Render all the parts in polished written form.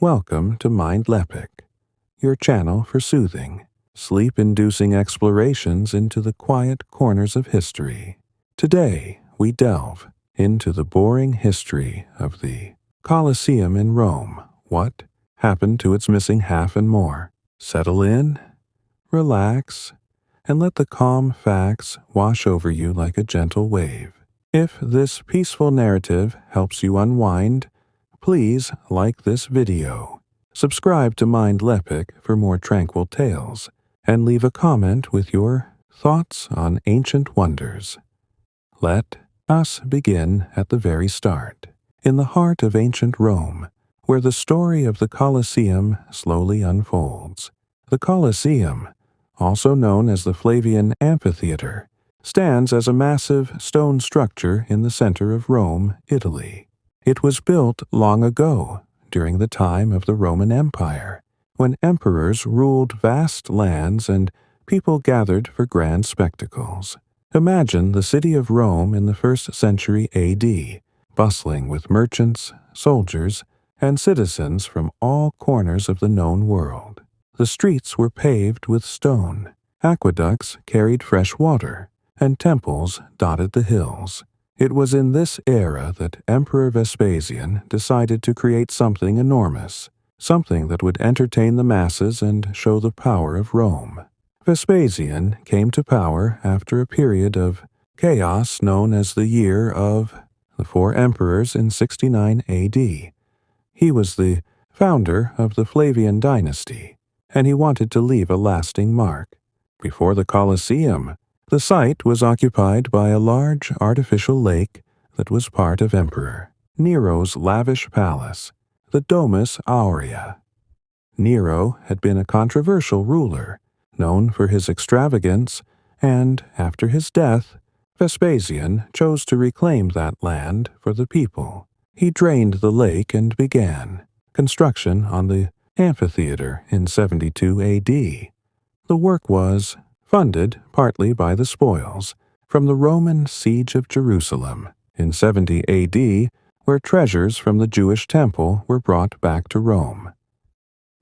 Welcome to Mindleapic, your channel for soothing, sleep-inducing explorations into the quiet corners of history. Today, we delve into the boring history of the Colosseum in Rome. What happened to its missing half and more? Settle in, relax, and let the calm facts wash over you like a gentle wave. If this peaceful narrative helps you unwind, please like this video, subscribe to Mindleapic for more tranquil tales, and leave a comment with your thoughts on ancient wonders. Let us begin at the very start, in the heart of ancient Rome, where the story of the Colosseum slowly unfolds. The Colosseum, also known as the Flavian Amphitheater, stands as a massive stone structure in the center of Rome, Italy. It was built long ago, during the time of the Roman Empire, when emperors ruled vast lands and people gathered for grand spectacles. Imagine the city of Rome in the 1st century AD, bustling with merchants, soldiers, and citizens from all corners of the known world. The streets were paved with stone, aqueducts carried fresh water, and temples dotted the hills. It was in this era that Emperor Vespasian decided to create something enormous, something that would entertain the masses and show the power of Rome. Vespasian came to power after a period of chaos known as the Year of the Four Emperors in 69 AD. He was the founder of the Flavian dynasty, and he wanted to leave a lasting mark. Before the Colosseum, the site was occupied by a large artificial lake that was part of Emperor Nero's lavish palace, the Domus Aurea. Nero had been a controversial ruler, known for his extravagance, and after his death, Vespasian chose to reclaim that land for the people. He drained the lake and began construction on the amphitheater in 72 AD. The work was funded partly by the spoils from the Roman siege of Jerusalem in 70 AD, where treasures from the Jewish temple were brought back to Rome.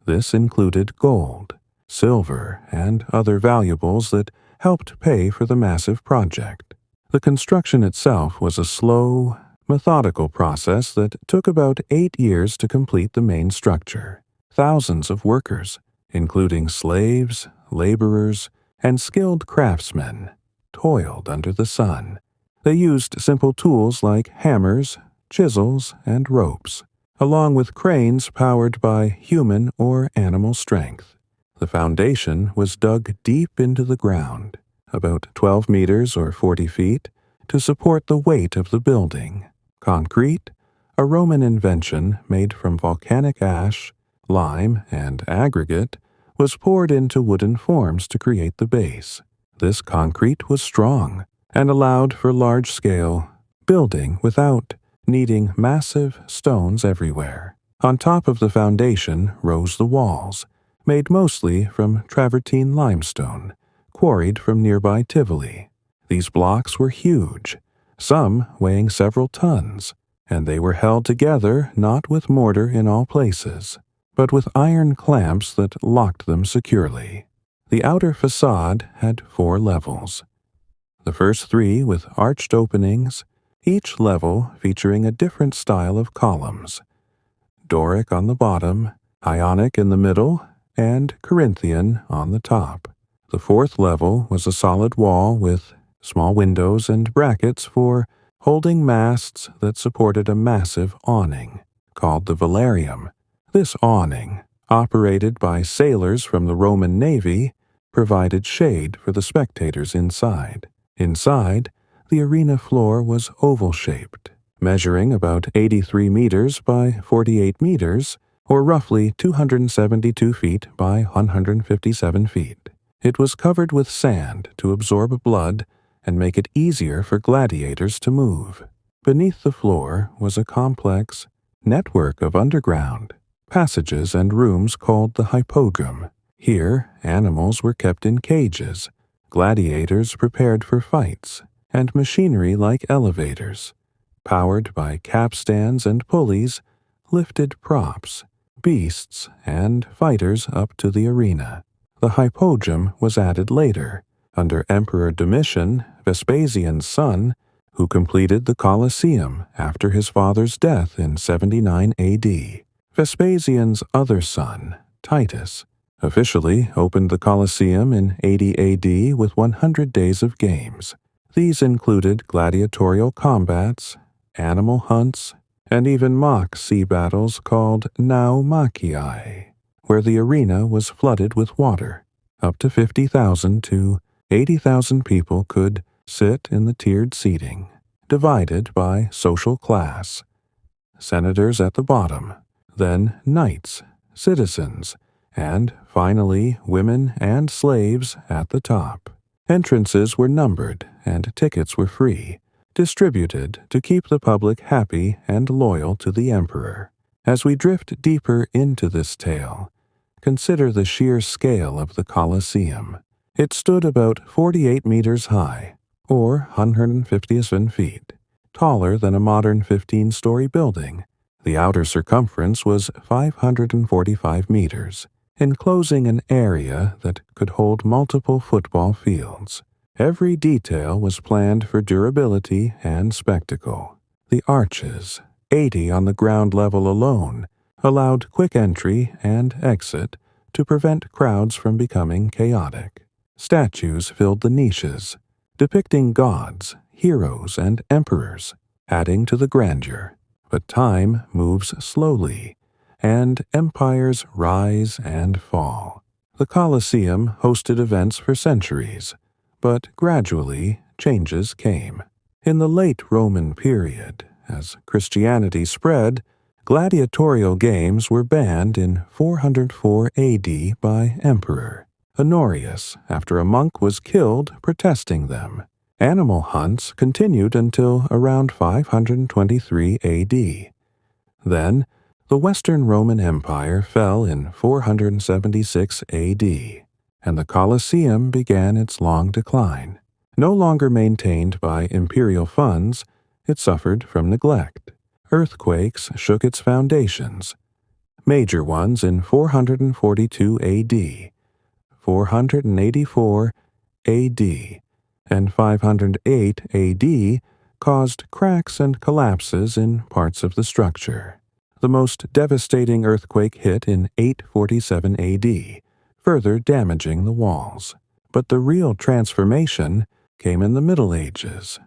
This included gold, silver, and other valuables that helped pay for the massive project. The construction itself was a slow, methodical process that took about 8 years to complete the main structure. Thousands of workers, including slaves, laborers, and skilled craftsmen, toiled under the sun. They used simple tools like hammers, chisels, and ropes, along with cranes powered by human or animal strength. The foundation was dug deep into the ground, about 12 meters or 40 feet, to support the weight of the building. Concrete, a Roman invention made from volcanic ash, lime, and aggregate, was poured into wooden forms to create the base. This concrete was strong and allowed for large-scale building without needing massive stones everywhere. On top of the foundation rose the walls, made mostly from travertine limestone, quarried from nearby Tivoli. These blocks were huge, some weighing several tons, and they were held together not with mortar in all places, but with iron clamps that locked them securely. The outer facade had 4 levels. The first 3 with arched openings, each level featuring a different style of columns: Doric on the bottom, Ionic in the middle, and Corinthian on the top. The 4th level was a solid wall with small windows and brackets for holding masts that supported a massive awning, called the velarium. This awning, operated by sailors from the Roman Navy, provided shade for the spectators inside. Inside, the arena floor was oval-shaped, measuring about 83 meters by 48 meters, or roughly 272 feet by 157 feet. It was covered with sand to absorb blood and make it easier for gladiators to move. Beneath the floor was a complex network of underground passages and rooms called the hippodrome. Here, animals were kept in cages, gladiators prepared for fights, and machinery like elevators, powered by capstans and pulleys, lifted props, beasts, and fighters up to the arena. The hypogeum was added later, under Emperor Domitian, Vespasian's son, who completed the Colosseum after his father's death in 79 AD. Vespasian's other son, Titus, officially opened the Colosseum in 80 AD with 100 days of games. These included gladiatorial combats, animal hunts, and even mock sea battles called naumachii, where the arena was flooded with water. Up to 50,000 to 80,000 people could sit in the tiered seating, divided by social class. Senators at the bottom, then knights, citizens, and finally women and slaves at the top. Entrances were numbered and tickets were free, distributed to keep the public happy and loyal to the emperor. As we drift deeper into this tale, consider the sheer scale of the Colosseum. It stood about 48 meters high, or 157 feet, taller than a modern 15-story building. The outer circumference was 545 meters, enclosing an area that could hold multiple football fields. Every detail was planned for durability and spectacle. The arches, 80 on the ground level alone, allowed quick entry and exit to prevent crowds from becoming chaotic. Statues filled the niches, depicting gods, heroes, and emperors, adding to the grandeur. But time moves slowly, and empires rise and fall. The Colosseum hosted events for centuries, but gradually changes came. In the late Roman period, as Christianity spread, gladiatorial games were banned in 404 AD by Emperor Honorius after a monk was killed protesting them. Animal hunts continued until around 523 AD. Then, the Western Roman Empire fell in 476 AD, and the Colosseum began its long decline. No longer maintained by imperial funds, it suffered from neglect. Earthquakes shook its foundations, major ones in 442 AD, 484 AD, and 508 AD caused cracks and collapses in parts of the structure. The most devastating earthquake hit in 847 AD, further damaging the walls. But the real transformation came in the Middle Ages.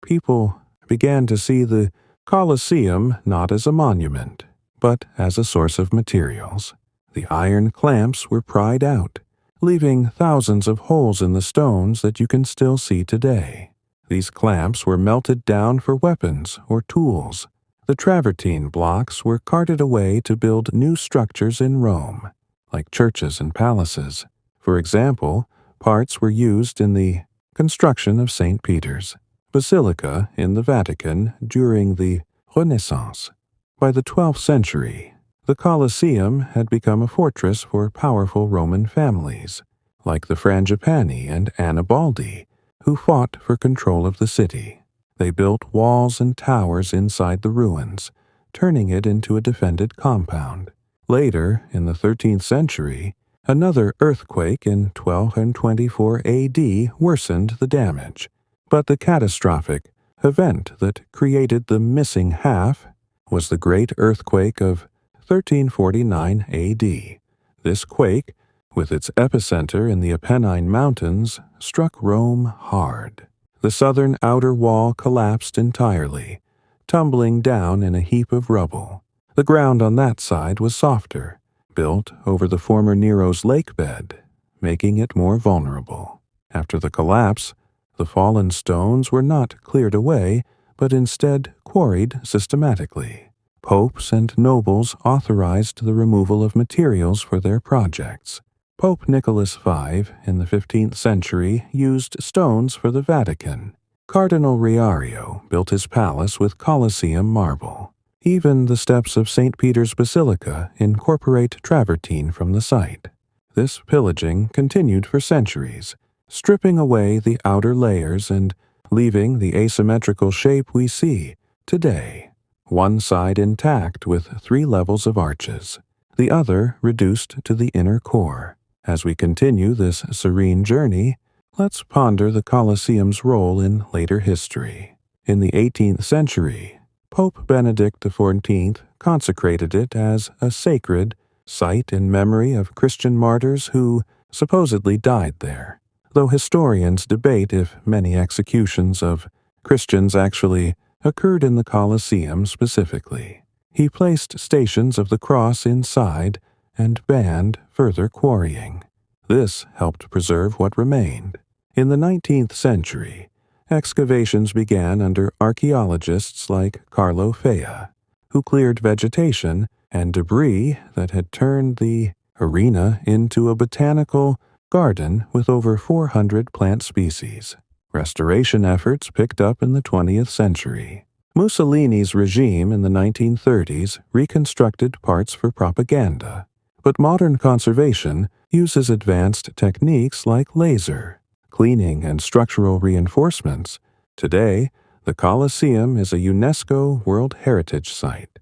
People began to see the Colosseum not as a monument, but as a source of materials. The iron clamps were pried out, leaving thousands of holes in the stones that you can still see today. These clamps were melted down for weapons or tools. The travertine blocks were carted away to build new structures in Rome, like churches and palaces. For example, parts were used in the construction of St. Peter's Basilica in the Vatican during the Renaissance. By the 12th century, the Colosseum had become a fortress for powerful Roman families, like the Frangipani and Annibaldi, who fought for control of the city. They built walls and towers inside the ruins, turning it into a defended compound. Later, in the 13th century, another earthquake in 1224 AD worsened the damage, but the catastrophic event that created the missing half was the Great Earthquake of 1349 AD. This quake, with its epicenter in the Apennine Mountains, struck Rome hard. The southern outer wall collapsed entirely, tumbling down in a heap of rubble. The ground on that side was softer, built over the former Nero's lake bed, making it more vulnerable. After the collapse, the fallen stones were not cleared away, but instead quarried systematically. Popes and nobles authorized the removal of materials for their projects. Pope Nicholas V in the 15th century used stones for the Vatican. Cardinal Riario built his palace with Colosseum marble. Even the steps of St. Peter's Basilica incorporate travertine from the site. This pillaging continued for centuries, stripping away the outer layers and leaving the asymmetrical shape we see today. One side intact with 3 levels of arches. the other reduced to the inner core. As we continue this serene journey, let's ponder the Colosseum's role in later history. In the 18th century, Pope Benedict XIV consecrated it as a sacred site in memory of Christian martyrs who supposedly died there, though historians debate if many executions of Christians actually occurred in the Colosseum specifically. He placed stations of the cross inside and banned further quarrying. This helped preserve what remained. In the 19th century, excavations began under archaeologists like Carlo Fea, who cleared vegetation and debris that had turned the arena into a botanical garden with over 400 plant species. Restoration efforts picked up in the 20th century. Mussolini's regime in the 1930s reconstructed parts for propaganda, but modern conservation uses advanced techniques like laser, cleaning, and structural reinforcements. Today, the Colosseum is a UNESCO World Heritage Site,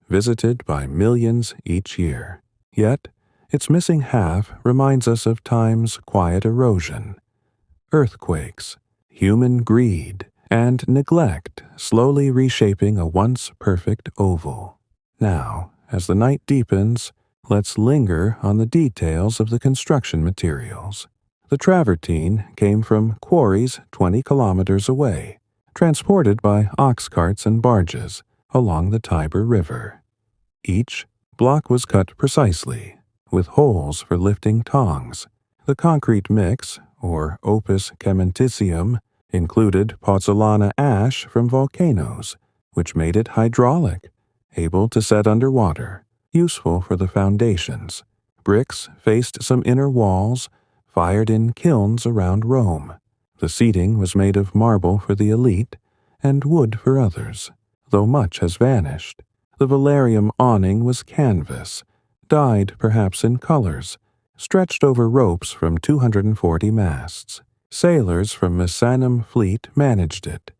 visited by millions each year. Yet, its missing half reminds us of time's quiet erosion. Earthquakes, human greed, and neglect slowly reshaping a once perfect oval. Now, as the night deepens, let's linger on the details of the construction materials. The travertine came from quarries 20 kilometers away, transported by ox carts and barges along the Tiber River. Each block was cut precisely, with holes for lifting tongs. The concrete mix, or opus cementitium, included pozzolana ash from volcanoes, which made it hydraulic, able to set underwater, useful for the foundations. Bricks faced some inner walls, fired in kilns around Rome. The seating was made of marble for the elite and wood for others, though much has vanished. The velarium awning was canvas, dyed perhaps in colors, stretched over ropes from 240 masts. Sailors from Misenum fleet managed it,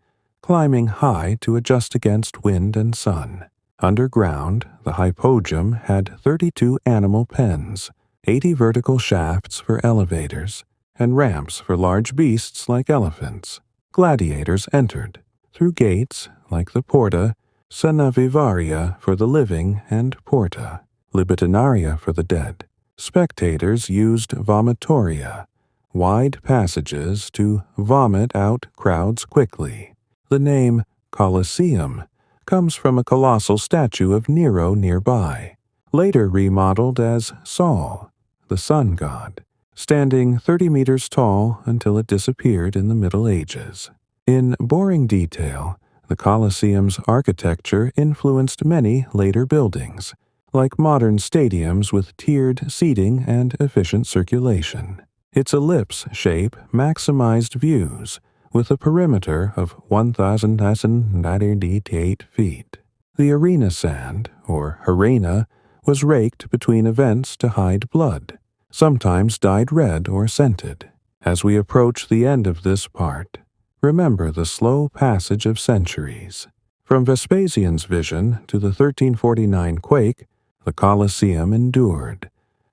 climbing high to adjust against wind and sun. Underground, the hypogeum had 32 animal pens, 80 vertical shafts for elevators, and ramps for large beasts like elephants. Gladiators entered, through gates like the Porta, Sena Vivaria for the living and Porta, Libitinaria for the dead. Spectators used vomitoria, wide passages to vomit out crowds quickly. The name Colosseum comes from a colossal statue of Nero nearby, later remodeled as Sol, the sun god, standing 30 meters tall until it disappeared in the Middle Ages. In boring detail, the Colosseum's architecture influenced many later buildings, like modern stadiums with tiered seating and efficient circulation. Its ellipse shape maximized views, with a perimeter of 1,098 feet. The arena sand, or arena, was raked between events to hide blood, sometimes dyed red or scented. As we approach the end of this part, remember the slow passage of centuries. From Vespasian's vision to the 1349 quake, the Colosseum endured,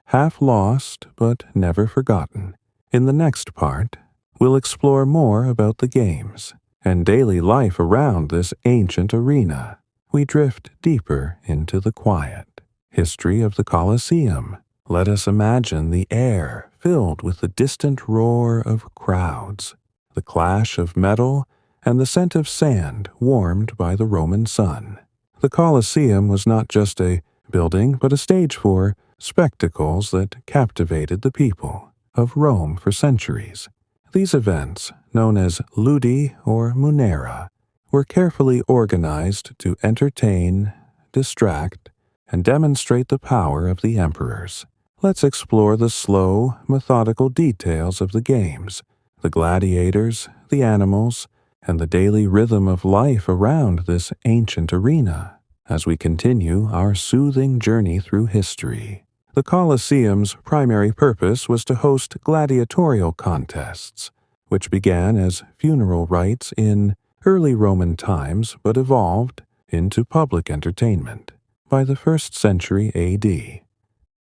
half lost but never forgotten. In the next part, we'll explore more about the games and daily life around this ancient arena. We drift deeper into the quiet history of the Colosseum. Let us imagine the air filled with the distant roar of crowds, the clash of metal, and the scent of sand warmed by the Roman sun. The Colosseum was not just a building, but a stage for spectacles that captivated the people of Rome for centuries. These events, known as ludi or munera, were carefully organized to entertain, distract, and demonstrate the power of the emperors. Let's explore the slow, methodical details of the games, the gladiators, the animals, and the daily rhythm of life around this ancient arena as we continue our soothing journey through history. The Colosseum's primary purpose was to host gladiatorial contests, which began as funeral rites in early Roman times but evolved into public entertainment. By the 1st century AD,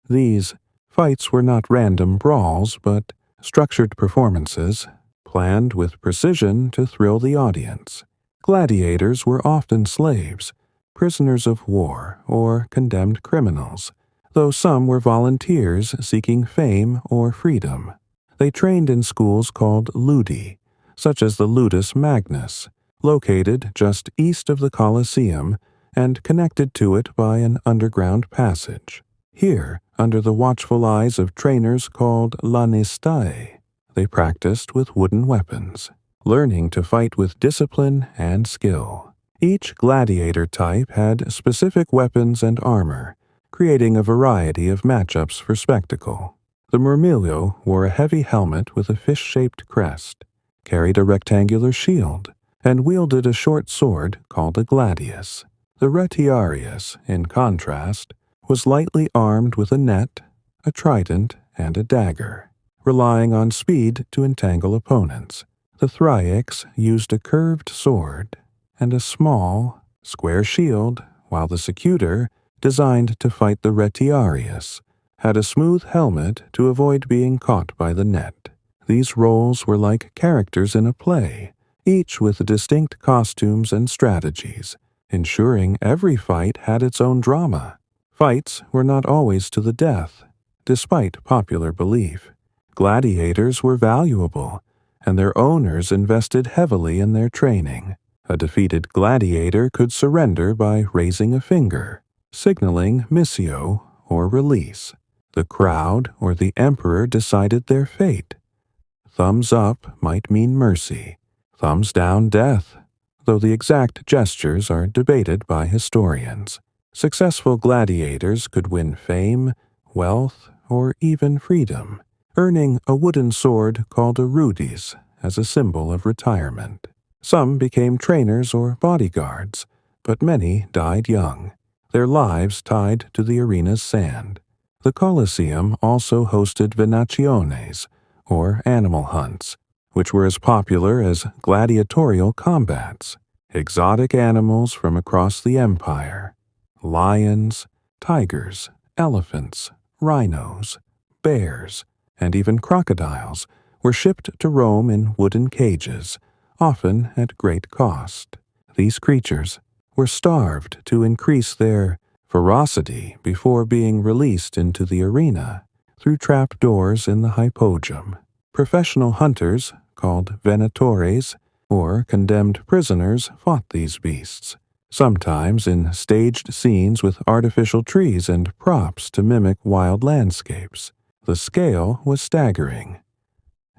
These fights were not random brawls, but structured performances, planned with precision to thrill the audience. Gladiators were often slaves, prisoners of war, or condemned criminals, though some were volunteers seeking fame or freedom. They trained in schools called ludi, such as the Ludus Magnus, located just east of the Colosseum and connected to it by an underground passage. Here, under the watchful eyes of trainers called lanistae, they practiced with wooden weapons, learning to fight with discipline and skill. Each gladiator type had specific weapons and armor, creating a variety of matchups for spectacle. The murmillo wore a heavy helmet with a fish-shaped crest, carried a rectangular shield, and wielded a short sword called a gladius. The retiarius, in contrast, was lightly armed with a net, a trident, and a dagger, relying on speed to entangle opponents. The thriax used a curved sword and a small, square shield, while the secutor, designed to fight the retiarius, had a smooth helmet to avoid being caught by the net. These roles were like characters in a play, each with distinct costumes and strategies, ensuring every fight had its own drama. Fights were not always to the death, despite popular belief. Gladiators were valuable, and their owners invested heavily in their training. A defeated gladiator could surrender by raising a finger, signaling missio or release. The crowd or the emperor decided their fate. Thumbs up might mean mercy, thumbs down death, though the exact gestures are debated by historians. Successful gladiators could win fame, wealth, or even freedom, earning a wooden sword called a rudis as a symbol of retirement. Some became trainers or bodyguards, but many died young, their lives tied to the arena's sand. The Colosseum also hosted venaciones, or animal hunts, which were as popular as gladiatorial combats. Exotic animals from across the empire, lions, tigers, elephants, rhinos, bears, and even crocodiles, were shipped to Rome in wooden cages, often at great cost. These creatures were starved to increase their ferocity before being released into the arena through trap doors in the hypogum. Professional hunters, called venatores, or condemned prisoners, fought these beasts, sometimes in staged scenes with artificial trees and props to mimic wild landscapes. The scale was staggering.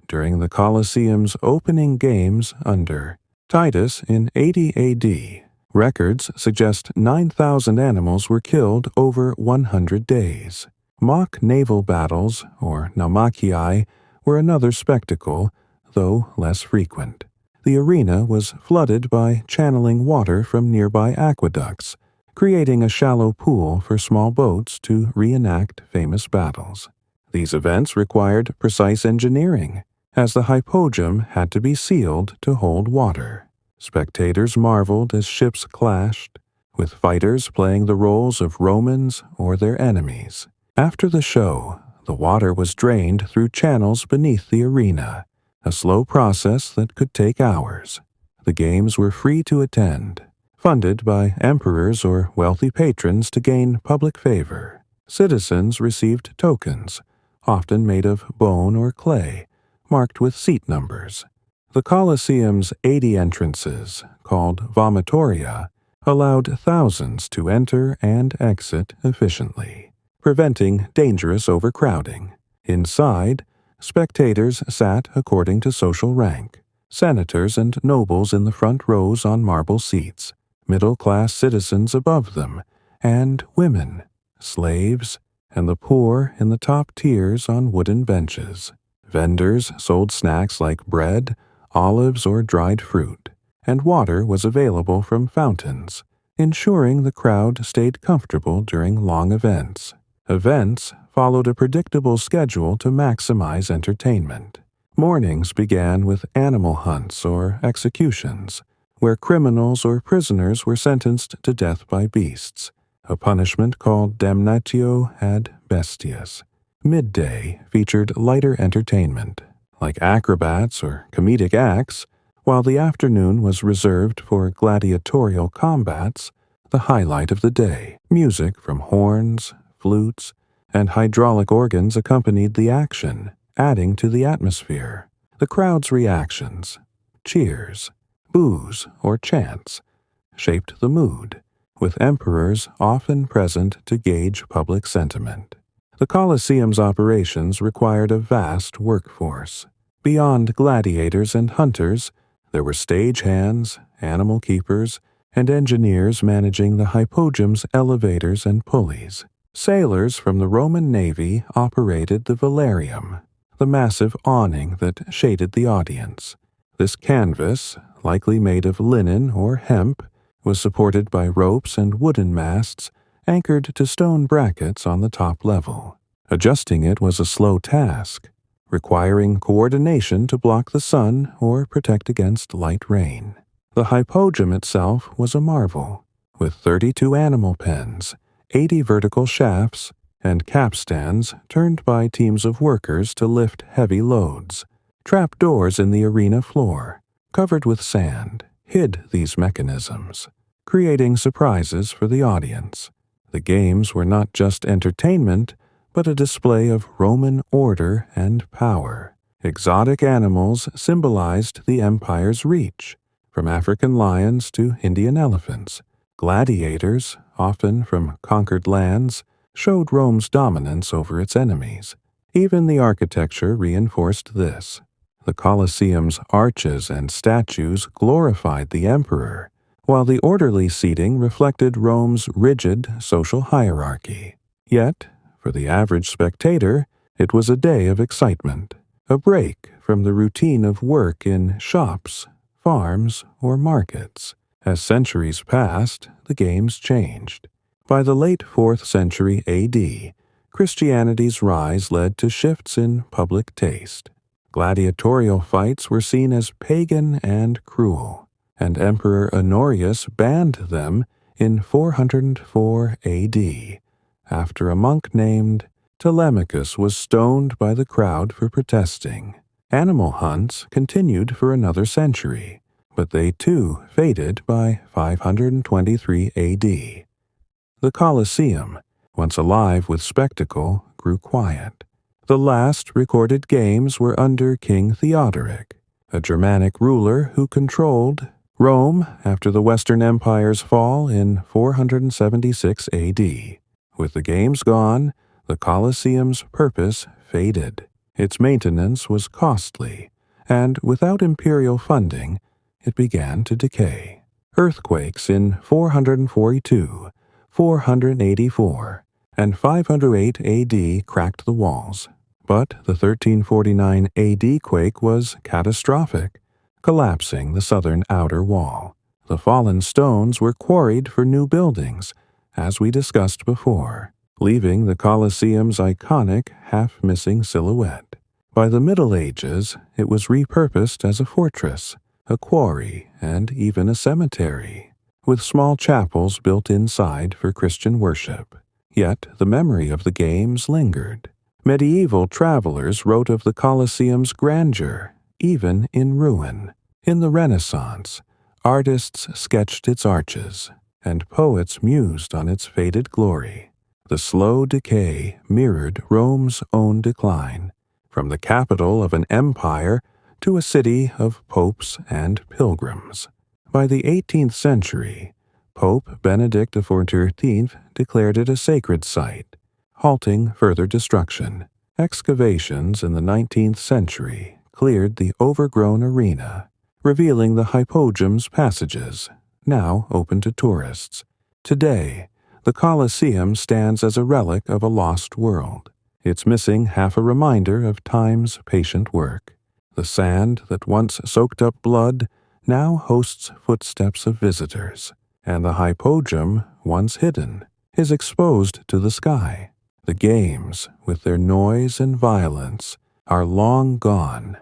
During the Colosseum's opening games under Titus in 80 AD, records suggest 9,000 animals were killed over 100 days. Mock naval battles, or naumachii, were another spectacle, though less frequent. The arena was flooded by channeling water from nearby aqueducts, creating a shallow pool for small boats to reenact famous battles. These events required precise engineering, as the hypogum had to be sealed to hold water. Spectators marveled as ships clashed, with fighters playing the roles of Romans or their enemies. After the show, the water was drained through channels beneath the arena, a slow process that could take hours. The games were free to attend, funded by emperors or wealthy patrons to gain public favor. Citizens received tokens, often made of bone or clay, marked with seat numbers. The Colosseum's 80 entrances, called vomitoria, allowed thousands to enter and exit efficiently, preventing dangerous overcrowding. Inside, spectators sat according to social rank, senators and nobles in the front rows on marble seats, middle-class citizens above them, and women, slaves, and the poor in the top tiers on wooden benches. Vendors sold snacks like bread, olives, or dried fruit, and water was available from fountains, ensuring the crowd stayed comfortable during long events. Events followed a predictable schedule to maximize entertainment. Mornings began with animal hunts or executions, where criminals or prisoners were sentenced to death by beasts. A punishment called damnatio ad bestias. Midday featured lighter entertainment, like acrobats or comedic acts, while the afternoon was reserved for gladiatorial combats, the highlight of the day. Music from horns, flutes, and hydraulic organs accompanied the action, adding to the atmosphere. The crowd's reactions, cheers, boos, or chants, shaped the mood, with emperors often present to gauge public sentiment. The Colosseum's operations required a vast workforce. Beyond gladiators and hunters, there were stagehands, animal keepers, and engineers managing the hypogeum's elevators and pulleys. Sailors from the Roman Navy operated the velarium, the massive awning that shaded the audience. This canvas, likely made of linen or hemp, was supported by ropes and wooden masts anchored to stone brackets on the top level. Adjusting it was a slow task, requiring coordination to block the sun or protect against light rain. The hypogeum itself was a marvel, with 32 animal pens, 80 vertical shafts, and capstans turned by teams of workers to lift heavy loads. Trapdoors in the arena floor, covered with sand, hid these mechanisms, creating surprises for the audience. The games were not just entertainment, but a display of Roman order and power. Exotic animals symbolized the empire's reach, from African lions to Indian elephants. Gladiators, often from conquered lands, showed Rome's dominance over its enemies. Even the architecture reinforced this. The Colosseum's arches and statues glorified the emperor, while the orderly seating reflected Rome's rigid social hierarchy. Yet, for the average spectator, it was a day of excitement, a break from the routine of work in shops, farms, or markets. As centuries passed, the games changed. By the late 4th century AD, Christianity's rise led to shifts in public taste. Gladiatorial fights were seen as pagan and cruel, and Emperor Honorius banned them in 404 AD, after a monk named Telemachus was stoned by the crowd for protesting. Animal hunts continued for another century, but they too faded by 523 AD. The Colosseum, once alive with spectacle, grew quiet. The last recorded games were under King Theodoric, a Germanic ruler who controlled Rome after the Western Empire's fall in 476 AD. With the games gone, the Colosseum's purpose faded. Its maintenance was costly, and without imperial funding, it began to decay. Earthquakes in 442, 484, and 508 AD cracked the walls, but the 1349 AD quake was catastrophic, collapsing the southern outer wall. The fallen stones were quarried for new buildings, as we discussed before, leaving the Colosseum's iconic half-missing silhouette. By the Middle Ages, it was repurposed as a fortress, a quarry, and even a cemetery, with small chapels built inside for Christian worship. Yet the memory of the games lingered. Medieval travelers wrote of the Colosseum's grandeur, even in ruin. In the Renaissance, artists sketched its arches, and poets mused on its faded glory. The slow decay mirrored Rome's own decline, from the capital of an empire to a city of popes and pilgrims. By the 18th century, Pope Benedict XIV declared it a sacred site, halting further destruction. Excavations in the 19th century cleared the overgrown arena, revealing the hypogeum's passages, now open to tourists. Today, the Colosseum stands as a relic of a lost world, its missing half a reminder of time's patient work. The sand that once soaked up blood now hosts footsteps of visitors, and the hypogeum, once hidden, is exposed to the sky. The games, with their noise and violence, are long gone,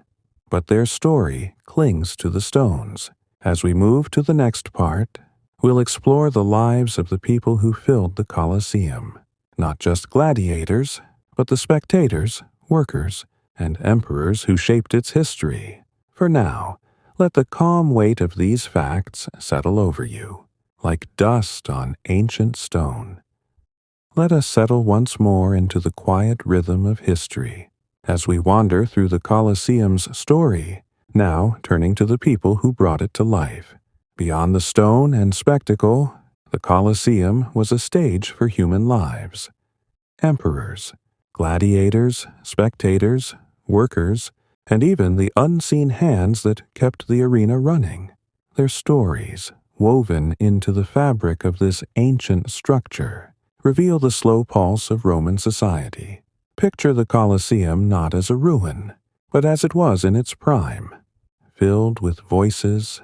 but their story clings to the stones. As we move to the next part, we'll explore the lives of the people who filled the Colosseum, not just gladiators, but the spectators, workers, and emperors who shaped its history. For now, let the calm weight of these facts settle over you, like dust on ancient stone. Let us settle once more into the quiet rhythm of history, as we wander through the Colosseum's story, now turning to the people who brought it to life. Beyond the stone and spectacle, the Colosseum was a stage for human lives. Emperors, gladiators, spectators, workers, and even the unseen hands that kept the arena running. Their stories, woven into the fabric of this ancient structure, reveal the slow pulse of Roman society. Picture the Colosseum not as a ruin, but as it was in its prime, filled with voices,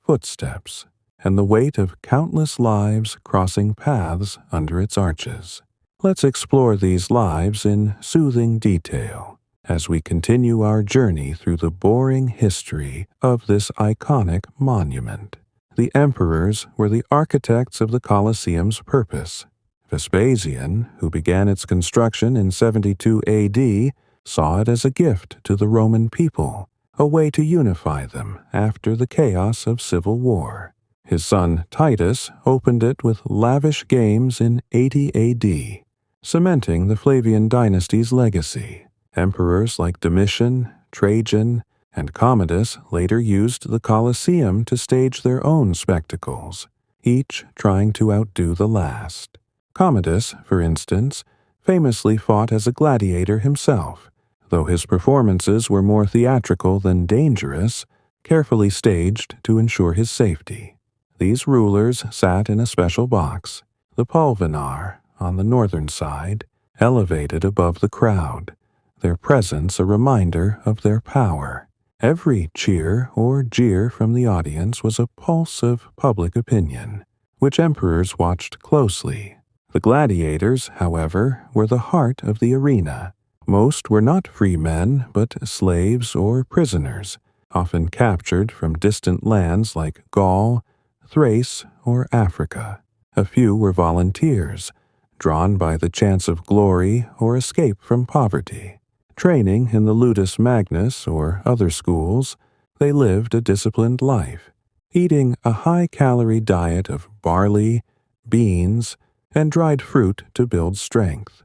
footsteps, and the weight of countless lives crossing paths under its arches. Let's explore these lives in soothing detail as we continue our journey through the boring history of this iconic monument. The emperors were the architects of the Colosseum's purpose. Vespasian, who began its construction in 72 AD, saw it as a gift to the Roman people, a way to unify them after the chaos of civil war. His son Titus opened it with lavish games in 80 AD, cementing the Flavian dynasty's legacy. Emperors like Domitian, Trajan, and Commodus later used the Colosseum to stage their own spectacles, each trying to outdo the last. Commodus, for instance, famously fought as a gladiator himself, though his performances were more theatrical than dangerous, carefully staged to ensure his safety. These rulers sat in a special box, the pulvinar, on the northern side, elevated above the crowd, their presence a reminder of their power. Every cheer or jeer from the audience was a pulse of public opinion, which emperors watched closely. The gladiators, however, were the heart of the arena. Most were not free men, but slaves or prisoners, often captured from distant lands like Gaul, Thrace, or Africa. A few were volunteers, drawn by the chance of glory or escape from poverty. Training in the Ludus Magnus or other schools, they lived a disciplined life, eating a high-calorie diet of barley, beans, and dried fruit to build strength.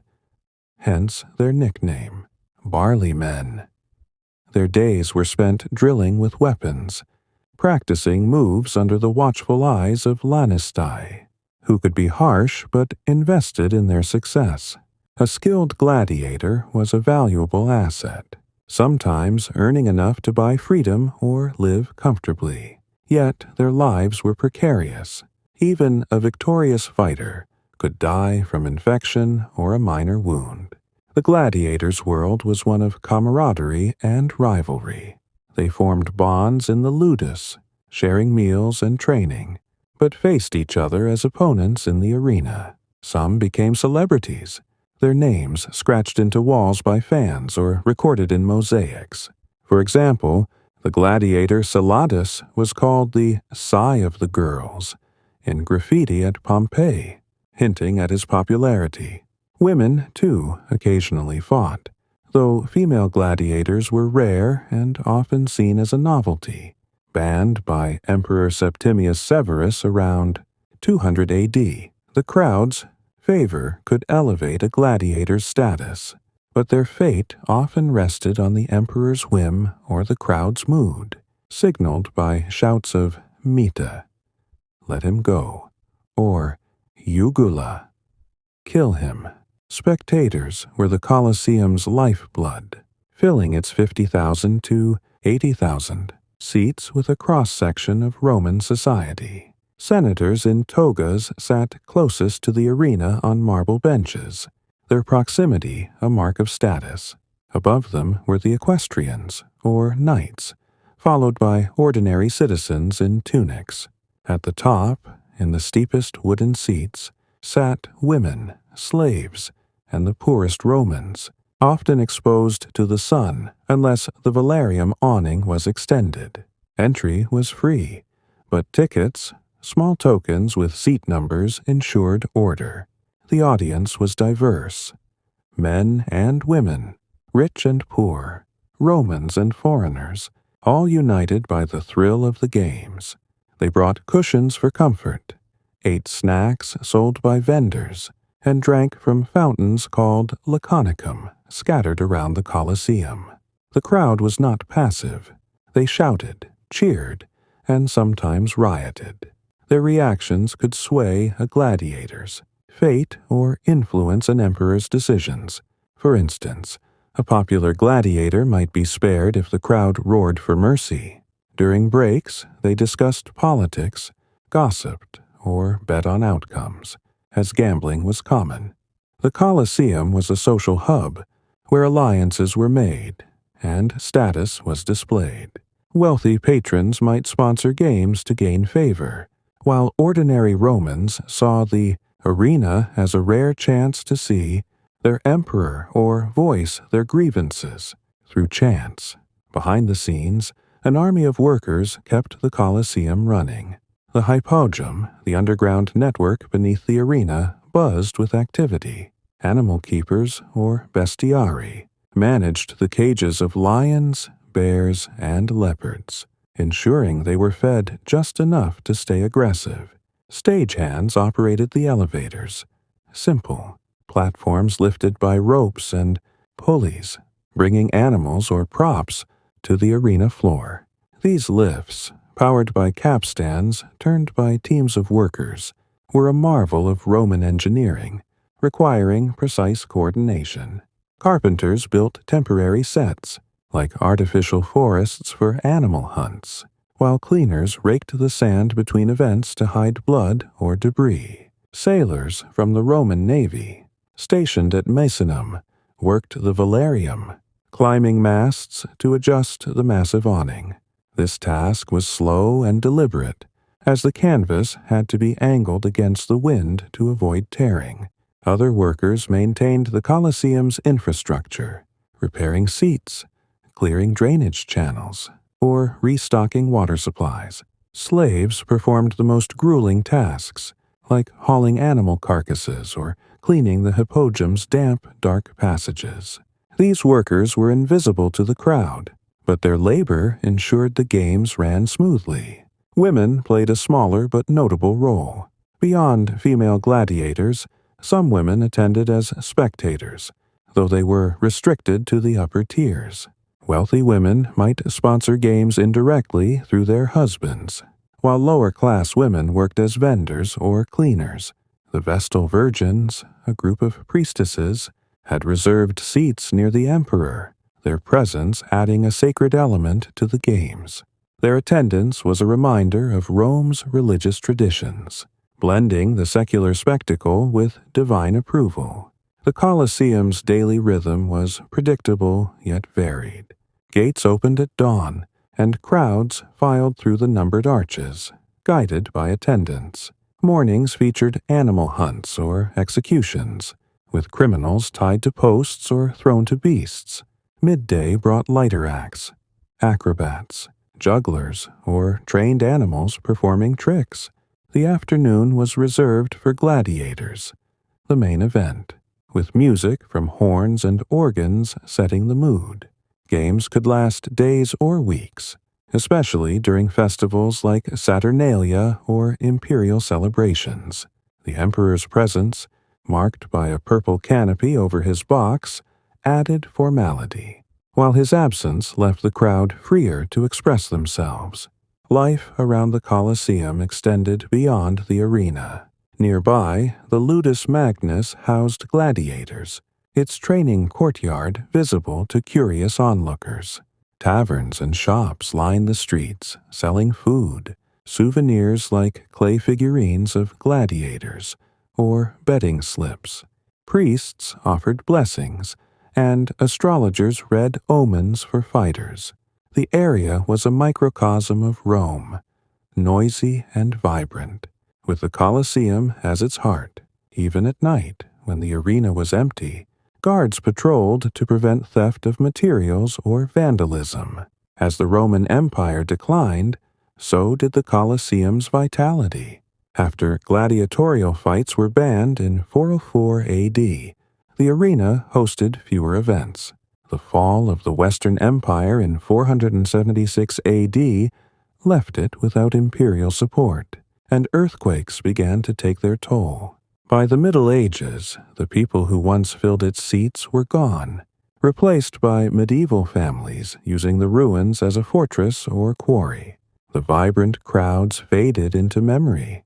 Hence their nickname, Barley Men. Their days were spent drilling with weapons, practicing moves under the watchful eyes of Lanistae, who could be harsh but invested in their success. A skilled gladiator was a valuable asset, sometimes earning enough to buy freedom or live comfortably. Yet their lives were precarious. Even a victorious fighter could die from infection or a minor wound. The gladiators' world was one of camaraderie and rivalry. They formed bonds in the ludus, sharing meals and training, but faced each other as opponents in the arena. Some became celebrities, their names scratched into walls by fans or recorded in mosaics. For example, the gladiator Celadus was called the Sigh of the Girls in graffiti at Pompeii, hinting at his popularity. Women, too, occasionally fought, though female gladiators were rare and often seen as a novelty, banned by Emperor Septimius Severus around 200 AD. The crowd's favor could elevate a gladiator's status, but their fate often rested on the emperor's whim or the crowd's mood, signaled by shouts of "Mita," "Let him go," or "Jugula," "Kill him." Spectators were the Colosseum's lifeblood, filling its 50,000 to 80,000 seats with a cross-section of Roman society. Senators in togas sat closest to the arena on marble benches, their proximity a mark of status. Above them were the equestrians, or knights, followed by ordinary citizens in tunics. At the top, in the steepest wooden seats, sat women, slaves, and the poorest Romans, often exposed to the sun unless the velarium awning was extended. Entry was free, but tickets, small tokens with seat numbers, ensured order. The audience was diverse. Men and women, rich and poor, Romans and foreigners, all united by the thrill of the games. They brought cushions for comfort, ate snacks sold by vendors, and drank from fountains called laconicum scattered around the Colosseum. The crowd was not passive. They shouted, cheered, and sometimes rioted. Their reactions could sway a gladiator's fate or influence an emperor's decisions. For instance, a popular gladiator might be spared if the crowd roared for mercy. During breaks, they discussed politics, gossiped, or bet on outcomes, as gambling was common. The Colosseum was a social hub where alliances were made and status was displayed. Wealthy patrons might sponsor games to gain favor, while ordinary Romans saw the arena as a rare chance to see their emperor or voice their grievances through chants. Behind the scenes, an army of workers kept the Colosseum running. The hypogeum, the underground network beneath the arena, buzzed with activity. Animal keepers, or bestiari, managed the cages of lions, bears, and leopards, ensuring they were fed just enough to stay aggressive. Stagehands operated the elevators. Simple, platforms lifted by ropes and pulleys, bringing animals or props to the arena floor. These lifts, powered by capstans turned by teams of workers, were a marvel of Roman engineering, requiring precise coordination. Carpenters built temporary sets, like artificial forests for animal hunts, while cleaners raked the sand between events to hide blood or debris. Sailors from the Roman Navy, stationed at Misenum, worked the velarium, climbing masts to adjust the massive awning. This task was slow and deliberate, as the canvas had to be angled against the wind to avoid tearing. Other workers maintained the Colosseum's infrastructure, repairing seats, clearing drainage channels, or restocking water supplies. Slaves performed the most grueling tasks, like hauling animal carcasses or cleaning the hypogeum's damp, dark passages. These workers were invisible to the crowd, but their labor ensured the games ran smoothly. Women played a smaller but notable role. Beyond female gladiators, some women attended as spectators, though they were restricted to the upper tiers. Wealthy women might sponsor games indirectly through their husbands, while lower-class women worked as vendors or cleaners. The Vestal Virgins, a group of priestesses, had reserved seats near the emperor, their presence adding a sacred element to the games. Their attendance was a reminder of Rome's religious traditions, blending the secular spectacle with divine approval. The Colosseum's daily rhythm was predictable yet varied. Gates opened at dawn, and crowds filed through the numbered arches, guided by attendants. Mornings featured animal hunts or executions, with criminals tied to posts or thrown to beasts. Midday brought lighter acts, acrobats, jugglers, or trained animals performing tricks. The afternoon was reserved for gladiators, the main event, with music from horns and organs setting the mood. Games could last days or weeks, especially during festivals like Saturnalia or imperial celebrations. The emperor's presence, marked by a purple canopy over his box, added formality, while his absence left the crowd freer to express themselves. Life around the Colosseum extended beyond the arena. Nearby, the Ludus Magnus housed gladiators, its training courtyard visible to curious onlookers. Taverns and shops lined the streets, selling food, souvenirs like clay figurines of gladiators, or betting slips. Priests offered blessings, and astrologers read omens for fighters. The area was a microcosm of Rome, noisy and vibrant, with the Colosseum as its heart. Even at night, when the arena was empty, guards patrolled to prevent theft of materials or vandalism. As the Roman Empire declined, so did the Colosseum's vitality. After gladiatorial fights were banned in 404 AD, the arena hosted fewer events. The fall of the Western Empire in 476 AD left it without imperial support, and earthquakes began to take their toll. By the Middle Ages, the people who once filled its seats were gone, replaced by medieval families using the ruins as a fortress or quarry. The vibrant crowds faded into memory,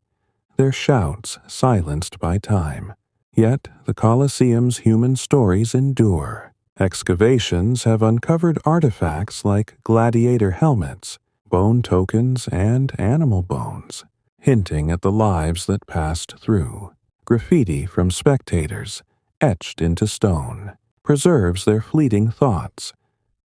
their shouts silenced by time. Yet the Colosseum's human stories endure. Excavations have uncovered artifacts like gladiator helmets, bone tokens, and animal bones, hinting at the lives that passed through. Graffiti from spectators, etched into stone, preserves their fleeting thoughts.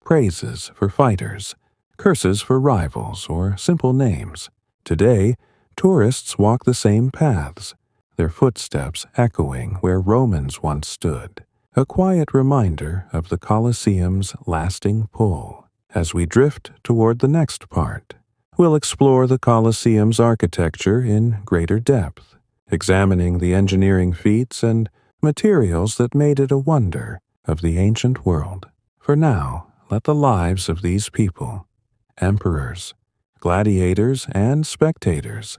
Praises for fighters, curses for rivals, or simple names. Today, tourists walk the same paths, their footsteps echoing where Romans once stood, a quiet reminder of the Colosseum's lasting pull. As we drift toward the next part, we'll explore the Colosseum's architecture in greater depth, examining the engineering feats and materials that made it a wonder of the ancient world. For now, let the lives of these people, emperors, gladiators, and spectators,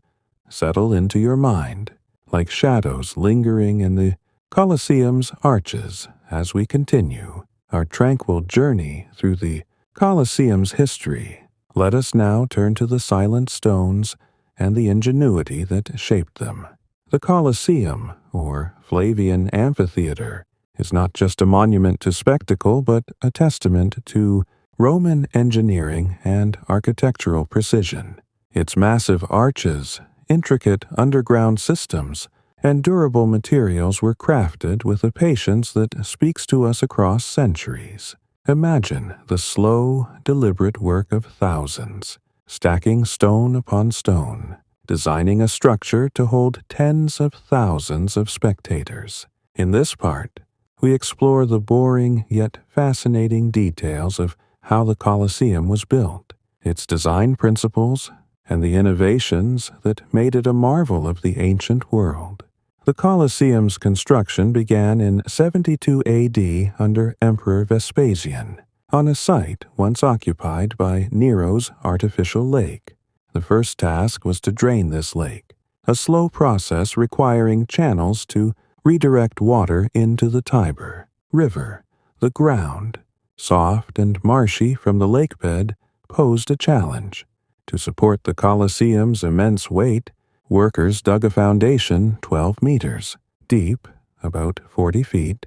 settle into your mind like shadows lingering in the Colosseum's arches as we continue our tranquil journey through the Colosseum's history. Let us now turn to the silent stones and the ingenuity that shaped them. The Colosseum, or Flavian Amphitheater, is not just a monument to spectacle but a testament to Roman engineering and architectural precision. Its massive arches, intricate underground systems, and durable materials were crafted with a patience that speaks to us across centuries. Imagine the slow, deliberate work of thousands, stacking stone upon stone, designing a structure to hold tens of thousands of spectators. In this part, we explore the boring yet fascinating details of how the Colosseum was built, its design principles, and the innovations that made it a marvel of the ancient world. The Colosseum's construction began in 72 AD under Emperor Vespasian, on a site once occupied by Nero's artificial lake. The first task was to drain this lake, a slow process requiring channels to redirect water into the Tiber River. The ground, soft and marshy from the lakebed, posed a challenge. To support the Colosseum's immense weight, workers dug a foundation 12 meters deep, about 40 feet,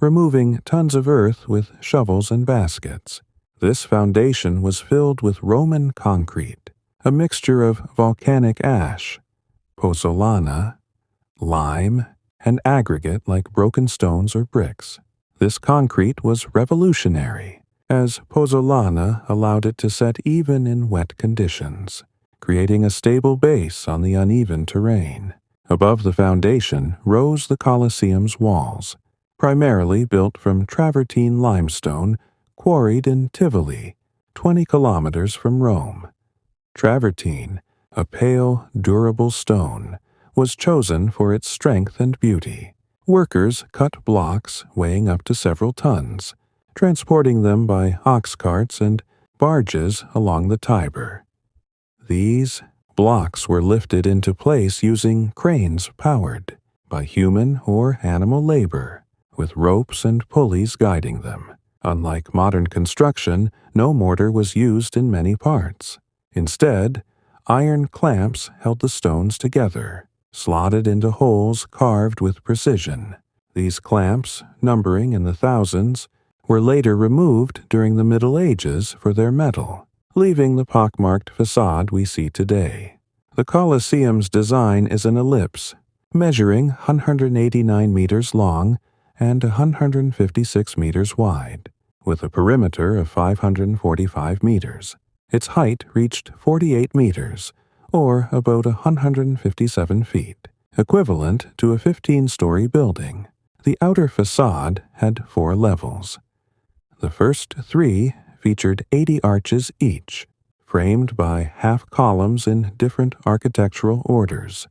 removing tons of earth with shovels and baskets. This foundation was filled with Roman concrete, a mixture of volcanic ash, pozzolana, lime, and aggregate like broken stones or bricks. This concrete was revolutionary, as pozzolana allowed it to set even in wet conditions, creating a stable base on the uneven terrain. Above the foundation rose the Colosseum's walls, primarily built from travertine limestone quarried in Tivoli, 20 kilometers from Rome. Travertine, a pale, durable stone, was chosen for its strength and beauty. Workers cut blocks weighing up to several tons, transporting them by ox carts and barges along the Tiber. These blocks were lifted into place using cranes powered by human or animal labor, with ropes and pulleys guiding them. Unlike modern construction, no mortar was used in many parts. Instead, iron clamps held the stones together, slotted into holes carved with precision. These clamps, numbering in the thousands, were later removed during the Middle Ages for their metal, leaving the pockmarked facade we see today. The Colosseum's design is an ellipse, measuring 189 meters long and 156 meters wide, with a perimeter of 545 meters. Its height reached 48 meters, or about 157 feet, equivalent to a 15-story building. The outer facade had 4 levels. The first 3 featured 80 arches each, framed by half columns in different architectural orders.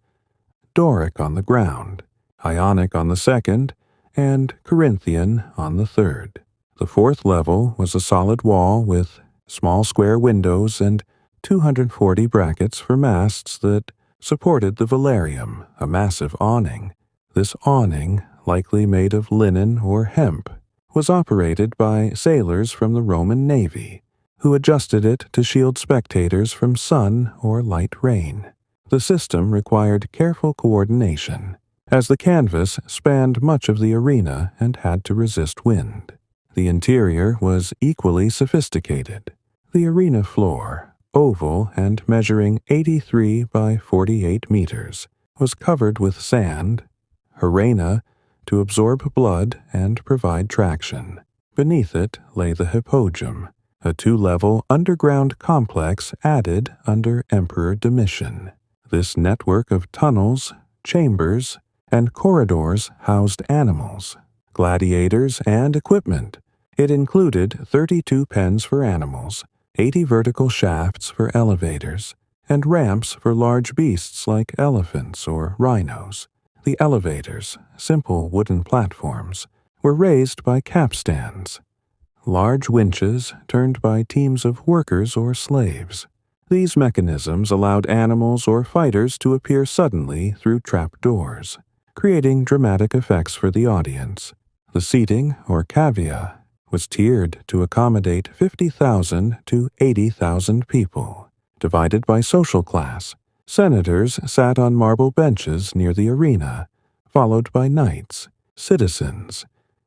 Doric on the ground, Ionic on the second, and Corinthian on the third. The fourth level was a solid wall with small square windows and 240 brackets for masts that supported the velarium, a massive awning. This awning, likely made of linen or hemp, was operated by sailors from the Roman navy, who adjusted it to shield spectators from sun or light rain. The system required careful coordination, as the canvas spanned much of the arena and had to resist wind. The interior was equally sophisticated. The arena floor, oval and measuring 83 by 48 meters, was covered with sand, harena, to absorb blood and provide traction. Beneath it lay the hypogum, a two-level underground complex added under Emperor Domitian. This network of tunnels, chambers, and corridors housed animals, gladiators, and equipment. It included 32 pens for animals, 80 vertical shafts for elevators, and ramps for large beasts like elephants or rhinos. The elevators, simple wooden platforms, were raised by capstans, large winches turned by teams of workers or slaves. These mechanisms allowed animals or fighters to appear suddenly through trapdoors, creating dramatic effects for the audience. The seating, or cavea, was tiered to accommodate 50,000 to 80,000 people, divided by social class. Senators sat on marble benches near the arena, followed by knights, citizens,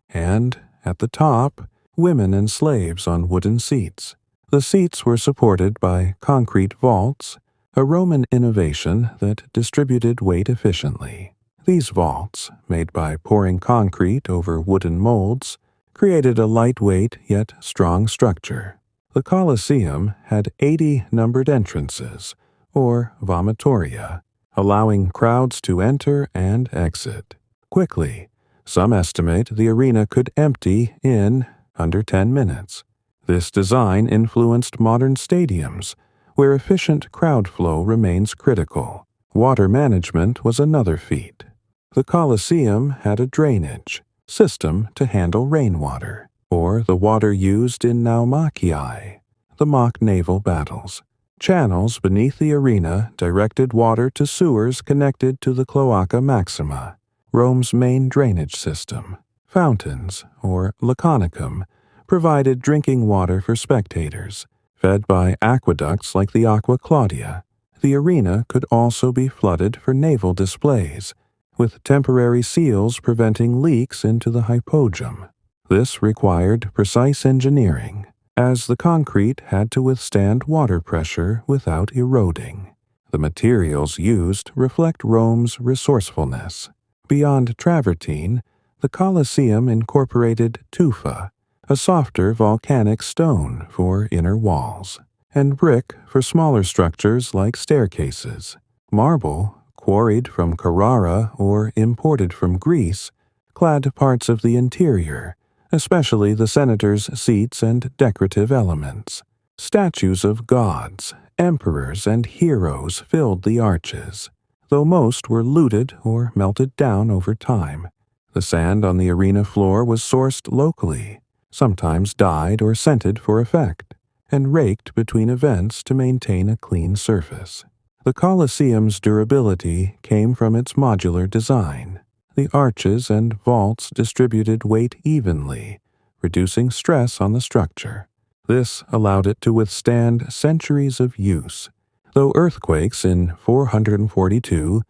and, at the top, women and slaves on wooden seats. The seats were supported by concrete vaults, a Roman innovation that distributed weight efficiently. These vaults, made by pouring concrete over wooden molds, created a lightweight yet strong structure. The Colosseum had 80 numbered entrances, or vomitoria, allowing crowds to enter and exit. Quickly, some estimate the arena could empty in under 10 minutes. This design influenced modern stadiums, where efficient crowd flow remains critical. Water management was another feat. The Colosseum had a drainage system to handle rainwater, or the water used in naumachii, the mock naval battles. Channels beneath the arena directed water to sewers connected to the Cloaca Maxima, Rome's main drainage system. Fountains, or laconicum, provided drinking water for spectators, fed by aqueducts like the Aqua Claudia. The arena could also be flooded for naval displays, with temporary seals preventing leaks into the hypogum. This required precise engineering, as the concrete had to withstand water pressure without eroding. The materials used reflect Rome's resourcefulness. Beyond travertine, the Colosseum incorporated tufa, a softer volcanic stone for inner walls, and brick for smaller structures like staircases. Marble, quarried from Carrara or imported from Greece, clad parts of the interior, especially the senators' seats and decorative elements. Statues of gods, emperors, and heroes filled the arches, though most were looted or melted down over time. The sand on the arena floor was sourced locally, sometimes dyed or scented for effect, and raked between events to maintain a clean surface. The Colosseum's durability came from its modular design. The arches and vaults distributed weight evenly, reducing stress on the structure. This allowed it to withstand centuries of use, though earthquakes in 442,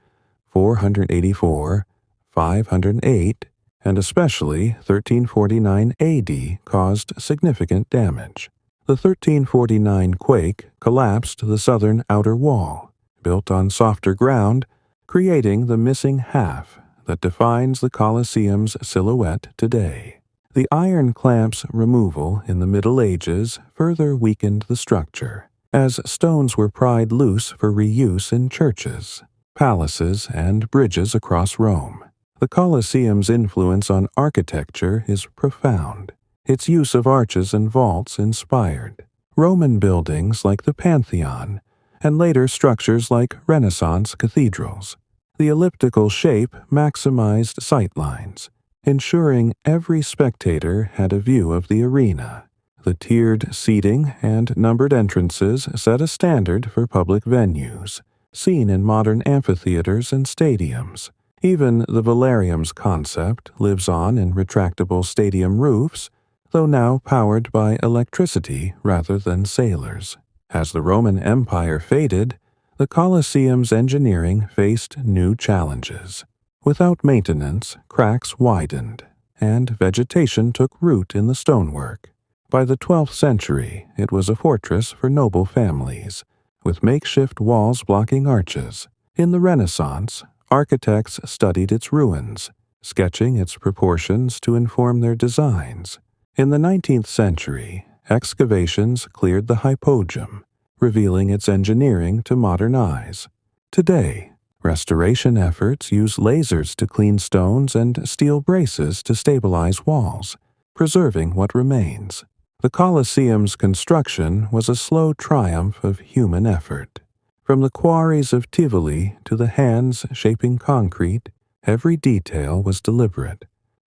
484, 508, and especially 1349 AD caused significant damage. The 1349 quake collapsed the southern outer wall, built on softer ground, creating the missing half that defines the Colosseum's silhouette today. The iron clamps' removal in the Middle Ages further weakened the structure, as stones were pried loose for reuse in churches, palaces, and bridges across Rome. The Colosseum's influence on architecture is profound. Its use of arches and vaults inspired Roman buildings like the Pantheon, and later structures like Renaissance cathedrals. The elliptical shape maximized sightlines, ensuring every spectator had a view of the arena. The tiered seating and numbered entrances set a standard for public venues, seen in modern amphitheaters and stadiums. Even the Valerium's concept lives on in retractable stadium roofs, though now powered by electricity rather than sailors. As the Roman Empire faded, the Colosseum's engineering faced new challenges. Without maintenance, cracks widened, and vegetation took root in the stonework. By the 12th century, it was a fortress for noble families, with makeshift walls blocking arches. In the Renaissance, architects studied its ruins, sketching its proportions to inform their designs. In the 19th century, excavations cleared the hypogeum, revealing its engineering to modern eyes. Today, restoration efforts use lasers to clean stones and steel braces to stabilize walls, preserving what remains. The Colosseum's construction was a slow triumph of human effort. From the quarries of Tivoli to the hands shaping concrete, every detail was deliberate.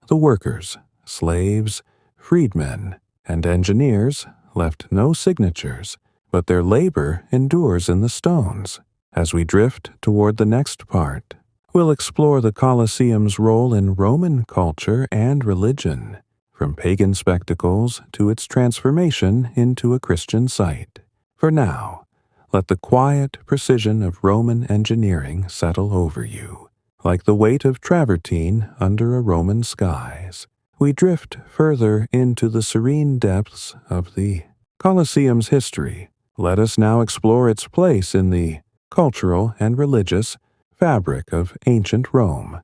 The workers, slaves, freedmen, and engineers left no signatures, but their labor endures in the stones. As we drift toward the next part, we'll explore the Colosseum's role in Roman culture and religion, from pagan spectacles to its transformation into a Christian site. For now, let the quiet precision of Roman engineering settle over you, like the weight of travertine under a Roman skies. We drift further into the serene depths of the Colosseum's history. Let us now explore its place in the cultural and religious fabric of ancient Rome.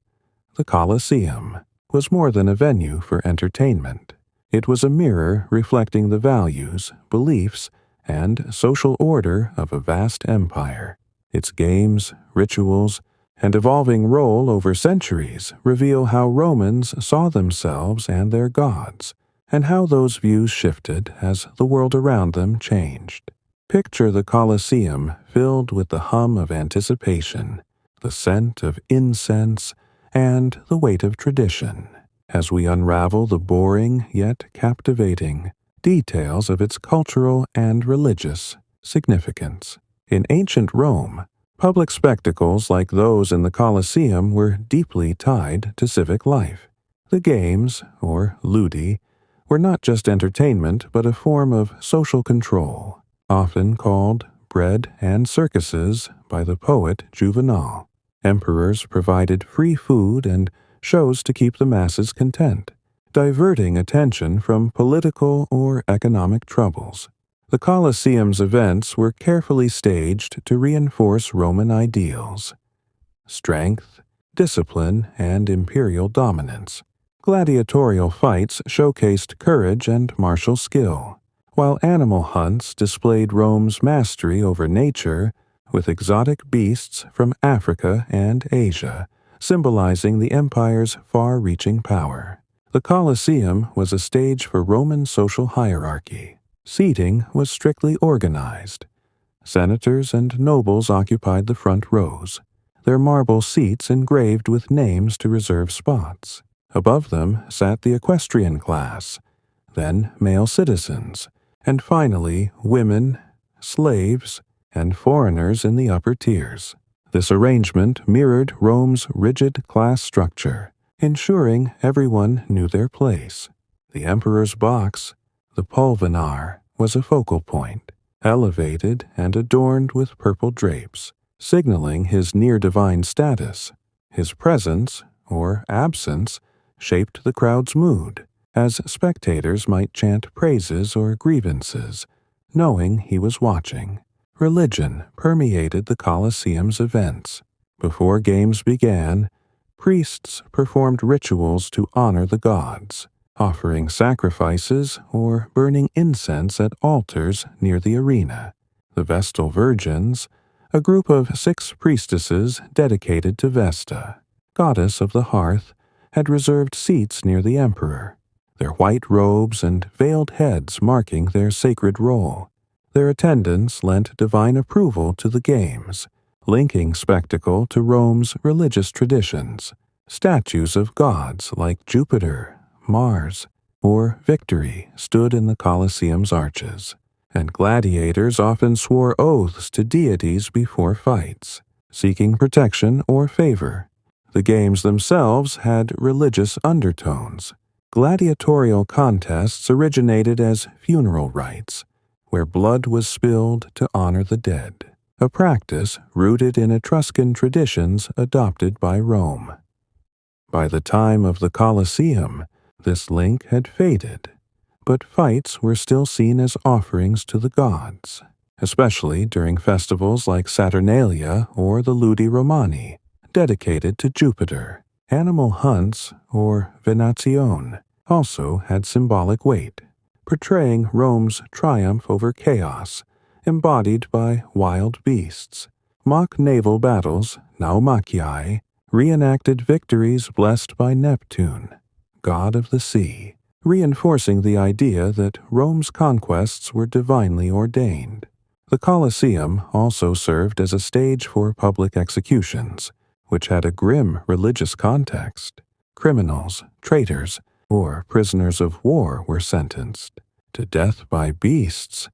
The Colosseum was more than a venue for entertainment. It was a mirror reflecting the values, beliefs, and social order of a vast empire. Its games, rituals, and evolving role over centuries reveal how Romans saw themselves and their gods, and how those views shifted as the world around them changed. Picture the Colosseum filled with the hum of anticipation, the scent of incense, and the weight of tradition, as we unravel the boring yet captivating details of its cultural and religious significance. In ancient Rome, public spectacles like those in the Colosseum were deeply tied to civic life. The games, or ludi, were not just entertainment but a form of social control, often called bread and circuses by the poet Juvenal. Emperors provided free food and shows to keep the masses content, diverting attention from political or economic troubles. The Colosseum's events were carefully staged to reinforce Roman ideals: strength, discipline, and imperial dominance. Gladiatorial fights showcased courage and martial skill, while animal hunts displayed Rome's mastery over nature, with exotic beasts from Africa and Asia, symbolizing the empire's far-reaching power. The Colosseum was a stage for Roman social hierarchy. Seating was strictly organized. Senators and nobles occupied the front rows, their marble seats engraved with names to reserve spots. Above them sat the equestrian class, then male citizens, and finally women, slaves, and foreigners in the upper tiers. This arrangement mirrored Rome's rigid class structure, ensuring everyone knew their place. The emperor's box, the pulvinar, was a focal point, elevated and adorned with purple drapes, signaling his near-divine status. His presence, or absence, shaped the crowd's mood, as spectators might chant praises or grievances, knowing he was watching. Religion permeated the Colosseum's events. Before games began, priests performed rituals to honor the gods, offering sacrifices or burning incense at altars near the arena. The Vestal Virgins, a group of 6 priestesses dedicated to Vesta, goddess of the hearth, had reserved seats near the emperor, their white robes and veiled heads marking their sacred role. Their attendance lent divine approval to the games, linking spectacle to Rome's religious traditions. Statues of gods like Jupiter, Mars, or Victory stood in the Colosseum's arches, and gladiators often swore oaths to deities before fights, seeking protection or favor. The games themselves had religious undertones. Gladiatorial contests originated as funeral rites, where blood was spilled to honor the dead, a practice rooted in Etruscan traditions adopted by Rome. By the time of the Colosseum, this link had faded, but fights were still seen as offerings to the gods, especially during festivals like Saturnalia or the Ludi Romani, dedicated to Jupiter. Animal hunts, or venazione, also had symbolic weight, portraying Rome's triumph over chaos, embodied by wild beasts. Mock naval battles, naumachii, reenacted victories blessed by Neptune, god of the sea, reinforcing the idea that Rome's conquests were divinely ordained. The Colosseum also served as a stage for public executions, which had a grim religious context. Criminals, traitors, or prisoners of war were sentenced to death by beasts,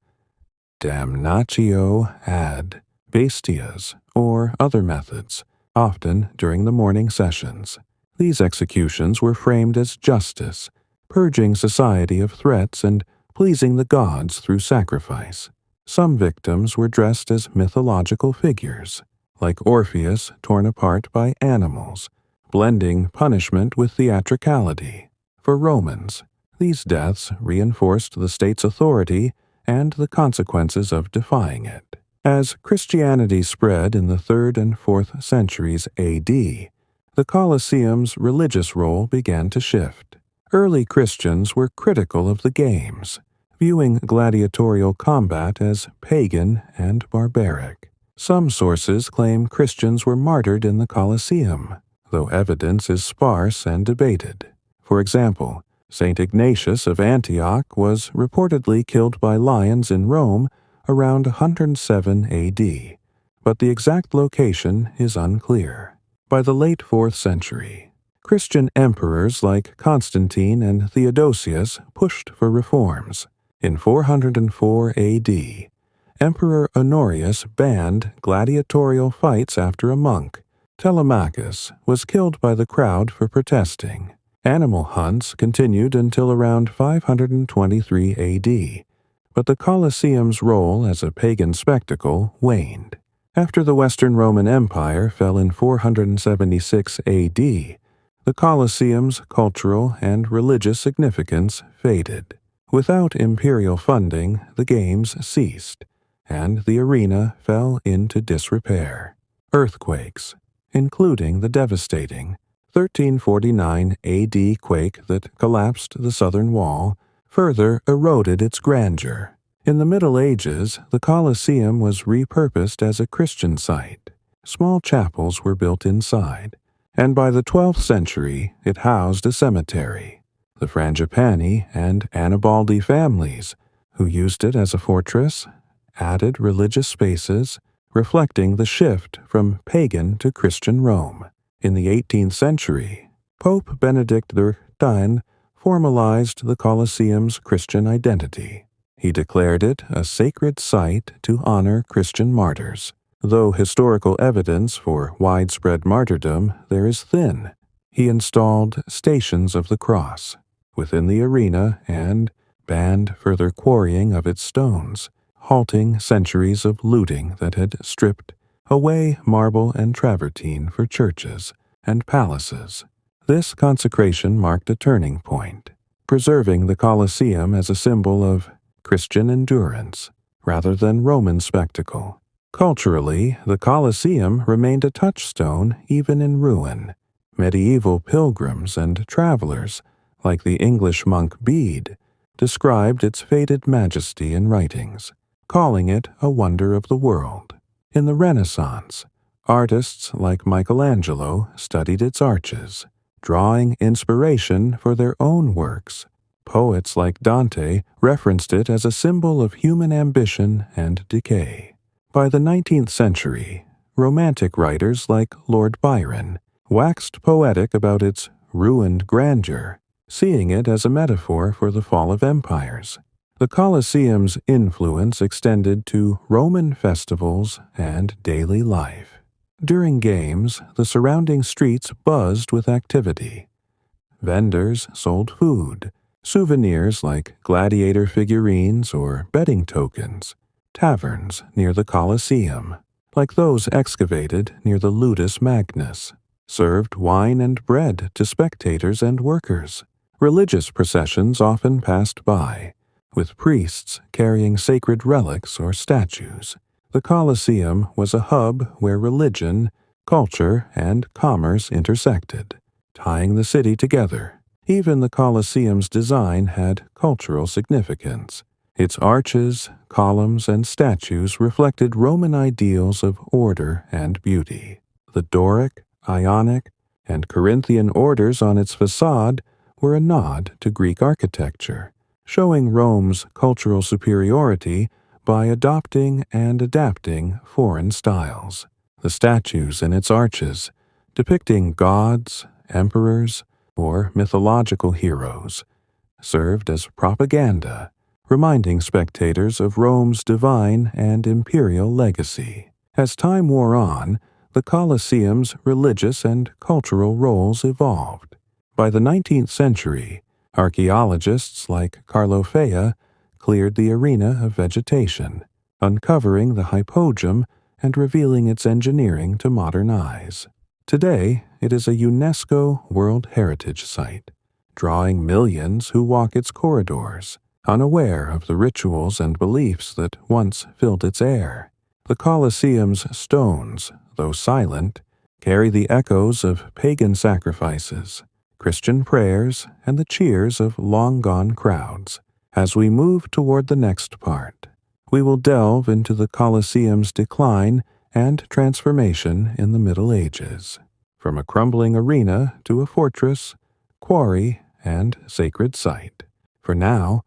damnatio ad bestias, or other methods, often during the morning sessions. These executions were framed as justice, purging society of threats and pleasing the gods through sacrifice. Some victims were dressed as mythological figures, like Orpheus torn apart by animals, blending punishment with theatricality. For Romans, these deaths reinforced the state's authority and the consequences of defying it. As Christianity spread in the 3rd and 4th centuries A.D., the Colosseum's religious role began to shift. Early Christians were critical of the games, viewing gladiatorial combat as pagan and barbaric. Some sources claim Christians were martyred in the Colosseum, though evidence is sparse and debated. For example, St. Ignatius of Antioch was reportedly killed by lions in Rome around 107 AD, but the exact location is unclear. By the late 4th century, Christian emperors like Constantine and Theodosius pushed for reforms. In 404 AD, Emperor Honorius banned gladiatorial fights after a monk, Telemachus, was killed by the crowd for protesting. Animal hunts continued until around 523 AD, but the Colosseum's role as a pagan spectacle waned. After the Western Roman Empire fell in 476 AD, the Colosseum's cultural and religious significance faded. Without imperial funding, the games ceased, and the arena fell into disrepair. Earthquakes, including the devastating 1349 AD quake that collapsed the southern wall, further eroded its grandeur. In the Middle Ages, the Colosseum was repurposed as a Christian site. Small chapels were built inside, and by the 12th century it housed a cemetery. The Frangipani and Annibaldi families, who used it as a fortress, added religious spaces, reflecting the shift from pagan to Christian Rome. In the 18th century, Pope Benedict XIII formalized the Colosseum's Christian identity. He declared it a sacred site to honor Christian martyrs. Though historical evidence for widespread martyrdom there is thin, he installed Stations of the Cross within the arena and banned further quarrying of its stones, halting centuries of looting that had stripped away marble and travertine for churches and palaces. This consecration marked a turning point, preserving the Colosseum as a symbol of Christian endurance rather than Roman spectacle. Culturally, the Colosseum remained a touchstone even in ruin. Medieval pilgrims and travelers, like the English monk Bede, described its faded majesty in writings, calling it a wonder of the world. In the Renaissance, artists like Michelangelo studied its arches, drawing inspiration for their own works. Poets like Dante referenced it as a symbol of human ambition and decay. By the 19th century, Romantic writers like Lord Byron waxed poetic about its ruined grandeur, seeing it as a metaphor for the fall of empires. The Colosseum's influence extended to Roman festivals and daily life. During games, the surrounding streets buzzed with activity. Vendors sold food, souvenirs like gladiator figurines or betting tokens, taverns near the Colosseum, like those excavated near the Ludus Magnus, served wine and bread to spectators and workers. Religious processions often passed by, with priests carrying sacred relics or statues. The Colosseum was a hub where religion, culture, and commerce intersected, tying the city together. Even the Colosseum's design had cultural significance. Its arches, columns, and statues reflected Roman ideals of order and beauty. The Doric, Ionic, and Corinthian orders on its facade were a nod to Greek architecture, showing Rome's cultural superiority by adopting and adapting foreign styles. The statues in its arches, depicting gods, emperors, or mythological heroes, served as propaganda, reminding spectators of Rome's divine and imperial legacy. As time wore on, the Colosseum's religious and cultural roles evolved. By the 19th century, archaeologists like Carlo Fea cleared the arena of vegetation, uncovering the hypogeum and revealing its engineering to modern eyes. Today, it is a UNESCO World Heritage Site, drawing millions who walk its corridors, unaware of the rituals and beliefs that once filled its air. The Colosseum's stones, though silent, carry the echoes of pagan sacrifices, Christian prayers, and the cheers of long-gone crowds. As we move toward the next part, we will delve into the Colosseum's decline and transformation in the Middle Ages, from a crumbling arena to a fortress, quarry, and sacred site. For now,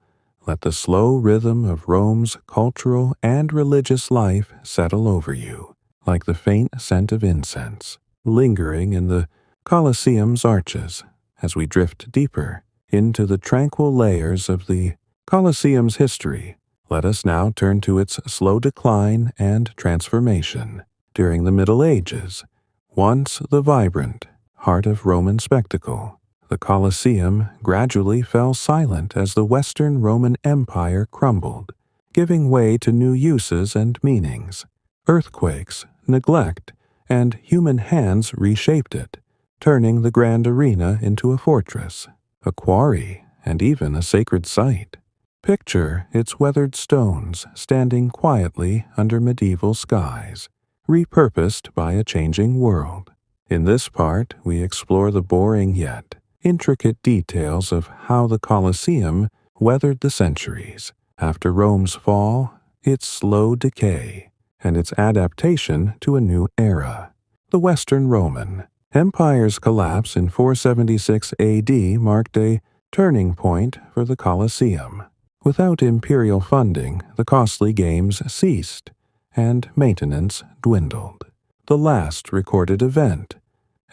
let the slow rhythm of Rome's cultural and religious life settle over you, like the faint scent of incense, lingering in the Colosseum's arches as we drift deeper into the tranquil layers of the Colosseum's history. Let us now turn to its slow decline and transformation. During the Middle Ages, once the vibrant heart of Roman spectacle, the Colosseum gradually fell silent as the Western Roman Empire crumbled, giving way to new uses and meanings. Earthquakes, neglect, and human hands reshaped it, turning the grand arena into a fortress, a quarry, and even a sacred site. Picture its weathered stones standing quietly under medieval skies, repurposed by a changing world. In this part, we explore the boring yet intricate details of how the Colosseum weathered the centuries. After Rome's fall, its slow decay, and its adaptation to a new era. The Western Roman Empire's collapse in 476 AD marked a turning point for the Colosseum. Without imperial funding, the costly games ceased, and maintenance dwindled. The last recorded event,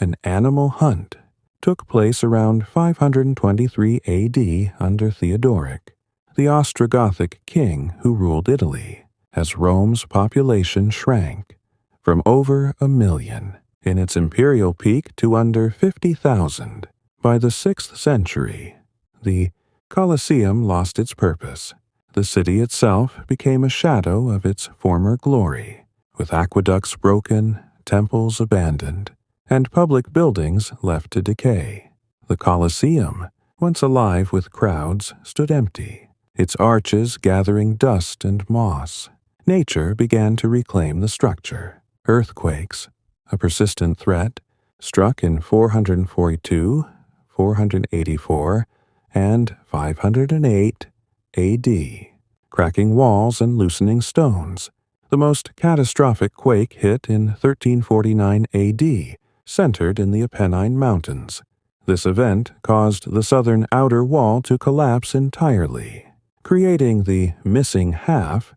an animal hunt, took place around 523 AD under Theodoric, the Ostrogothic king who ruled Italy, as Rome's population shrank from over 1 million in its imperial peak to under 50,000. By the 6th century, the Colosseum lost its purpose. The city itself became a shadow of its former glory, with aqueducts broken, temples abandoned, and public buildings left to decay. The Colosseum, once alive with crowds, stood empty, its arches gathering dust and moss. Nature began to reclaim the structure. Earthquakes, a persistent threat, struck in 442, 484, and 508 AD, cracking walls and loosening stones. The most catastrophic quake hit in 1349 AD, centered in the Apennine Mountains. This event caused the southern outer wall to collapse entirely, creating the missing half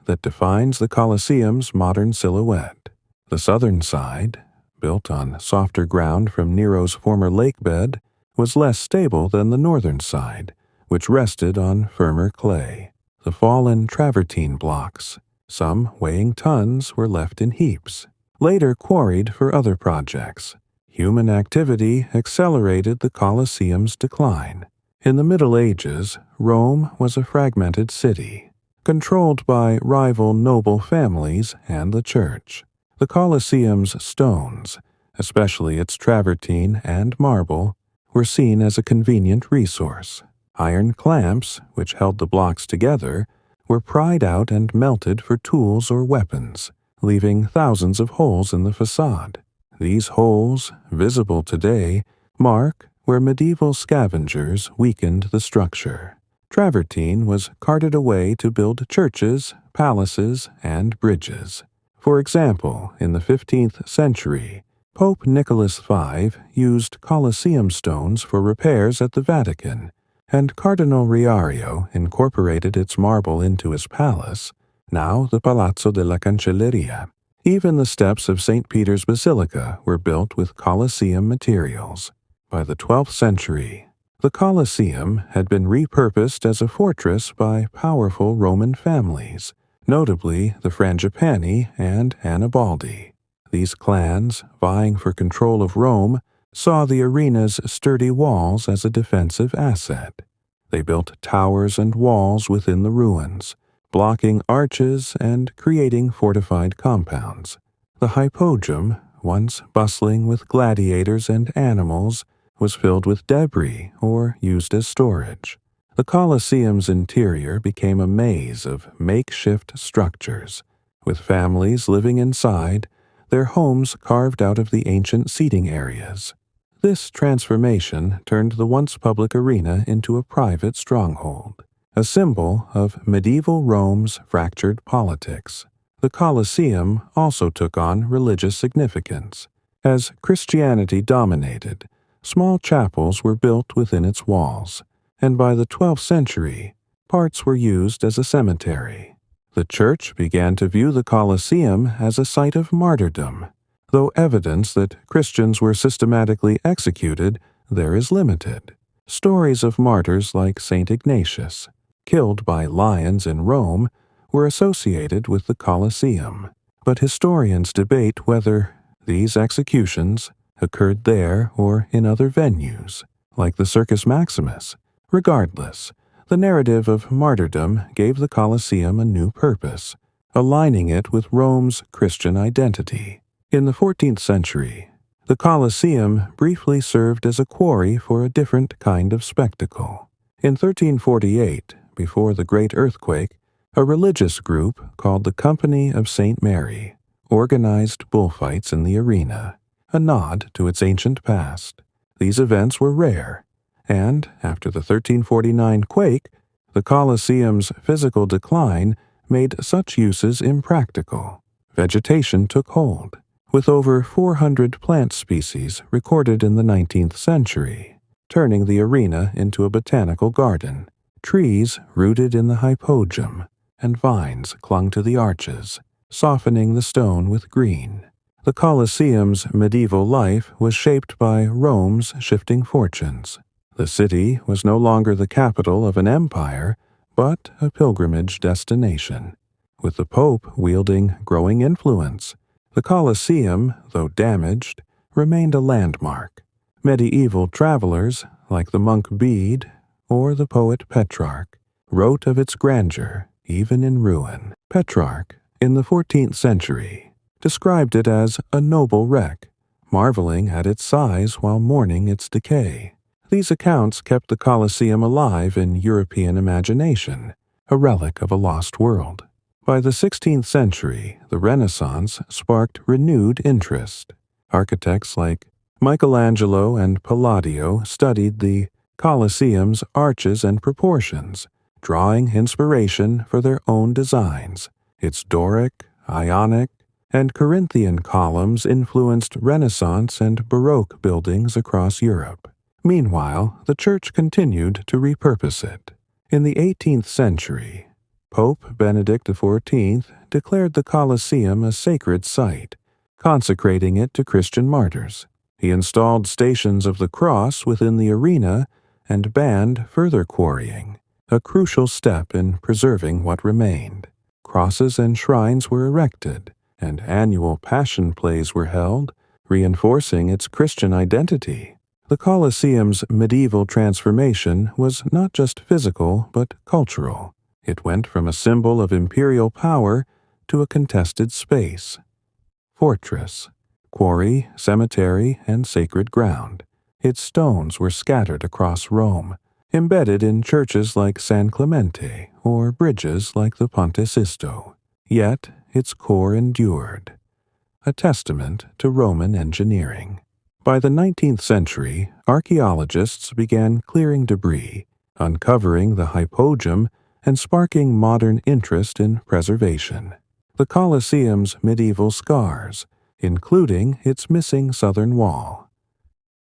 that defines the Colosseum's modern silhouette. The southern side, built on softer ground from Nero's former lake bed, was less stable than the northern side, which rested on firmer clay. The fallen travertine blocks, some weighing tons, were left in heaps, later quarried for other projects. Human activity accelerated the Colosseum's decline. In the Middle Ages, Rome was a fragmented city, controlled by rival noble families and the church. The Colosseum's stones, especially its travertine and marble, were seen as a convenient resource. Iron clamps, which held the blocks together, were pried out and melted for tools or weapons, leaving thousands of holes in the facade. These holes, visible today, mark where medieval scavengers weakened the structure. Travertine was carted away to build churches, palaces, and bridges. For example, in the 15th century, Pope Nicholas V used Colosseum stones for repairs at the Vatican, and Cardinal Riario incorporated its marble into his palace, now the Palazzo della Cancelleria. Even the steps of St. Peter's Basilica were built with Colosseum materials. By the 12th century, the Colosseum had been repurposed as a fortress by powerful Roman families, notably the Frangipani and Annibaldi. These clans, vying for control of Rome, saw the arena's sturdy walls as a defensive asset. They built towers and walls within the ruins, blocking arches and creating fortified compounds. The hypogeum, once bustling with gladiators and animals, was filled with debris or used as storage. The Colosseum's interior became a maze of makeshift structures, with families living inside, their homes carved out of the ancient seating areas. This transformation turned the once public arena into a private stronghold, a symbol of medieval Rome's fractured politics. The Colosseum also took on religious significance. As Christianity dominated, small chapels were built within its walls, and by the 12th century, parts were used as a cemetery. The Church began to view the Colosseum as a site of martyrdom. Though evidence that Christians were systematically executed, there is limited. Stories of martyrs like St. Ignatius, killed by lions in Rome, were associated with the Colosseum, but historians debate whether these executions occurred there or in other venues, like the Circus Maximus. Regardless, the narrative of martyrdom gave the Colosseum a new purpose, aligning it with Rome's Christian identity. In the 14th century, the Colosseum briefly served as a quarry for a different kind of spectacle. In 1348, before the Great Earthquake, a religious group called the Company of St. Mary organized bullfights in the arena, a nod to its ancient past. These events were rare, and after the 1349 quake, the Colosseum's physical decline made such uses impractical. Vegetation took hold, with over 400 plant species recorded in the 19th century, turning the arena into a botanical garden. Trees rooted in the hypogeum, and vines clung to the arches, softening the stone with green. The Colosseum's medieval life was shaped by Rome's shifting fortunes. The city was no longer the capital of an empire, but a pilgrimage destination. With the Pope wielding growing influence, the Colosseum, though damaged, remained a landmark. Medieval travelers, like the monk Bede or the poet Petrarch, wrote of its grandeur, even in ruin. Petrarch, in the 14th century, described it as a noble wreck, marveling at its size while mourning its decay. These accounts kept the Colosseum alive in European imagination, a relic of a lost world. By the 16th century, the Renaissance sparked renewed interest. Architects like Michelangelo and Palladio studied the Colosseum's arches and proportions, drawing inspiration for their own designs. Its Doric, Ionic, and Corinthian columns influenced Renaissance and Baroque buildings across Europe. Meanwhile, the Church continued to repurpose it. In the 18th century, Pope Benedict XIV declared the Colosseum a sacred site, consecrating it to Christian martyrs. He installed stations of the cross within the arena and banned further quarrying, a crucial step in preserving what remained. Crosses and shrines were erected, and annual passion plays were held, reinforcing its Christian identity. The Colosseum's medieval transformation was not just physical but cultural. It went from a symbol of imperial power to a contested space, fortress, quarry, cemetery, and sacred ground. Its stones were scattered across Rome, embedded in churches like San Clemente or bridges like the Ponte Sisto. Yet its core endured, a testament to Roman engineering. By the 19th century, archaeologists began clearing debris, uncovering the hypogeum and sparking modern interest in preservation. The Colosseum's medieval scars, including its missing southern wall,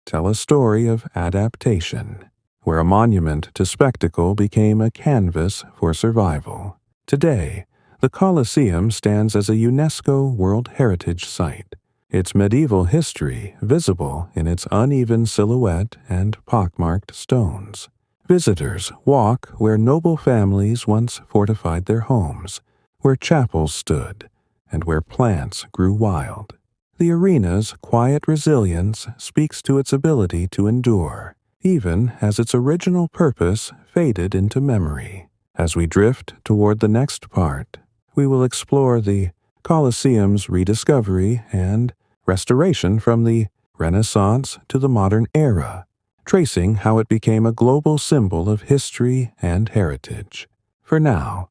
tell a story of adaptation, where a monument to spectacle became a canvas for survival. Today, the Colosseum stands as a UNESCO World Heritage Site, its medieval history visible in its uneven silhouette and pockmarked stones. Visitors walk where noble families once fortified their homes, where chapels stood, and where plants grew wild. The arena's quiet resilience speaks to its ability to endure, even as its original purpose faded into memory. As we drift toward the next part, we will explore the Colosseum's rediscovery and restoration from the Renaissance to the modern era, tracing how it became a global symbol of history and heritage. For now,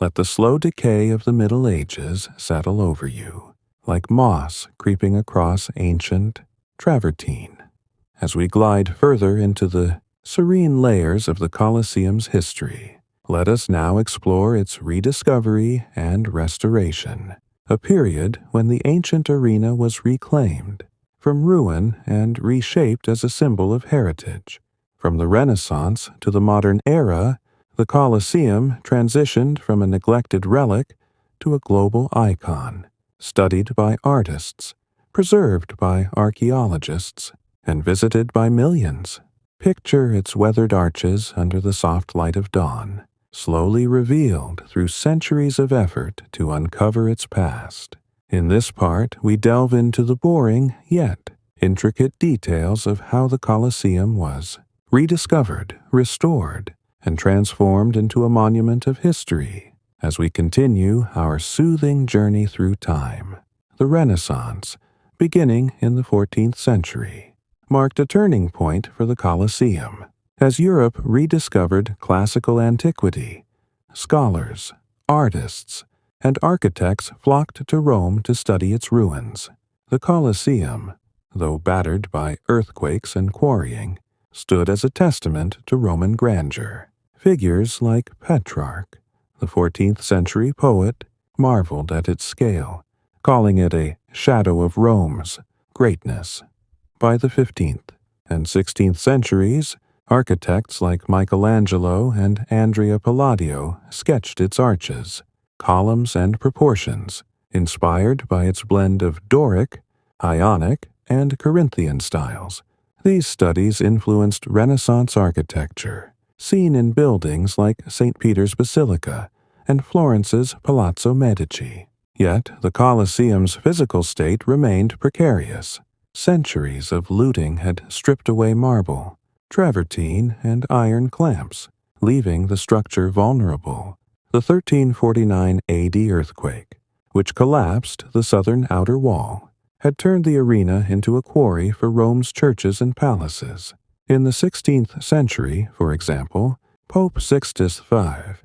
let the slow decay of the Middle Ages settle over you, like moss creeping across ancient travertine. As we glide further into the serene layers of the Colosseum's history, let us now explore its rediscovery and restoration, a period when the ancient arena was reclaimed from ruin and reshaped as a symbol of heritage. From the Renaissance to the modern era, the Colosseum transitioned from a neglected relic to a global icon, studied by artists, preserved by archaeologists, and visited by millions. Picture its weathered arches under the soft light of dawn, slowly revealed through centuries of effort to uncover its past. In this part, we delve into the boring yet intricate details of how the Colosseum was rediscovered, restored, and transformed into a monument of history. As we continue our soothing journey through time, the Renaissance, beginning in the 14th century, marked a turning point for the Colosseum. As Europe rediscovered classical antiquity, scholars, artists, and architects flocked to Rome to study its ruins. The Colosseum, though battered by earthquakes and quarrying, stood as a testament to Roman grandeur. Figures like Petrarch, the 14th century poet, marveled at its scale, calling it a shadow of Rome's greatness. By the 15th and 16th centuries, architects like Michelangelo and Andrea Palladio sketched its arches, columns, and proportions, inspired by its blend of Doric, Ionic, and Corinthian styles. These studies influenced Renaissance architecture, seen in buildings like St. Peter's Basilica and Florence's Palazzo Medici. Yet the Colosseum's physical state remained precarious. Centuries of looting had stripped away marble, travertine, and iron clamps, leaving the structure vulnerable. The 1349 AD earthquake, which collapsed the southern outer wall, had turned the arena into a quarry for Rome's churches and palaces. In the 16th century, for example, Pope Sixtus V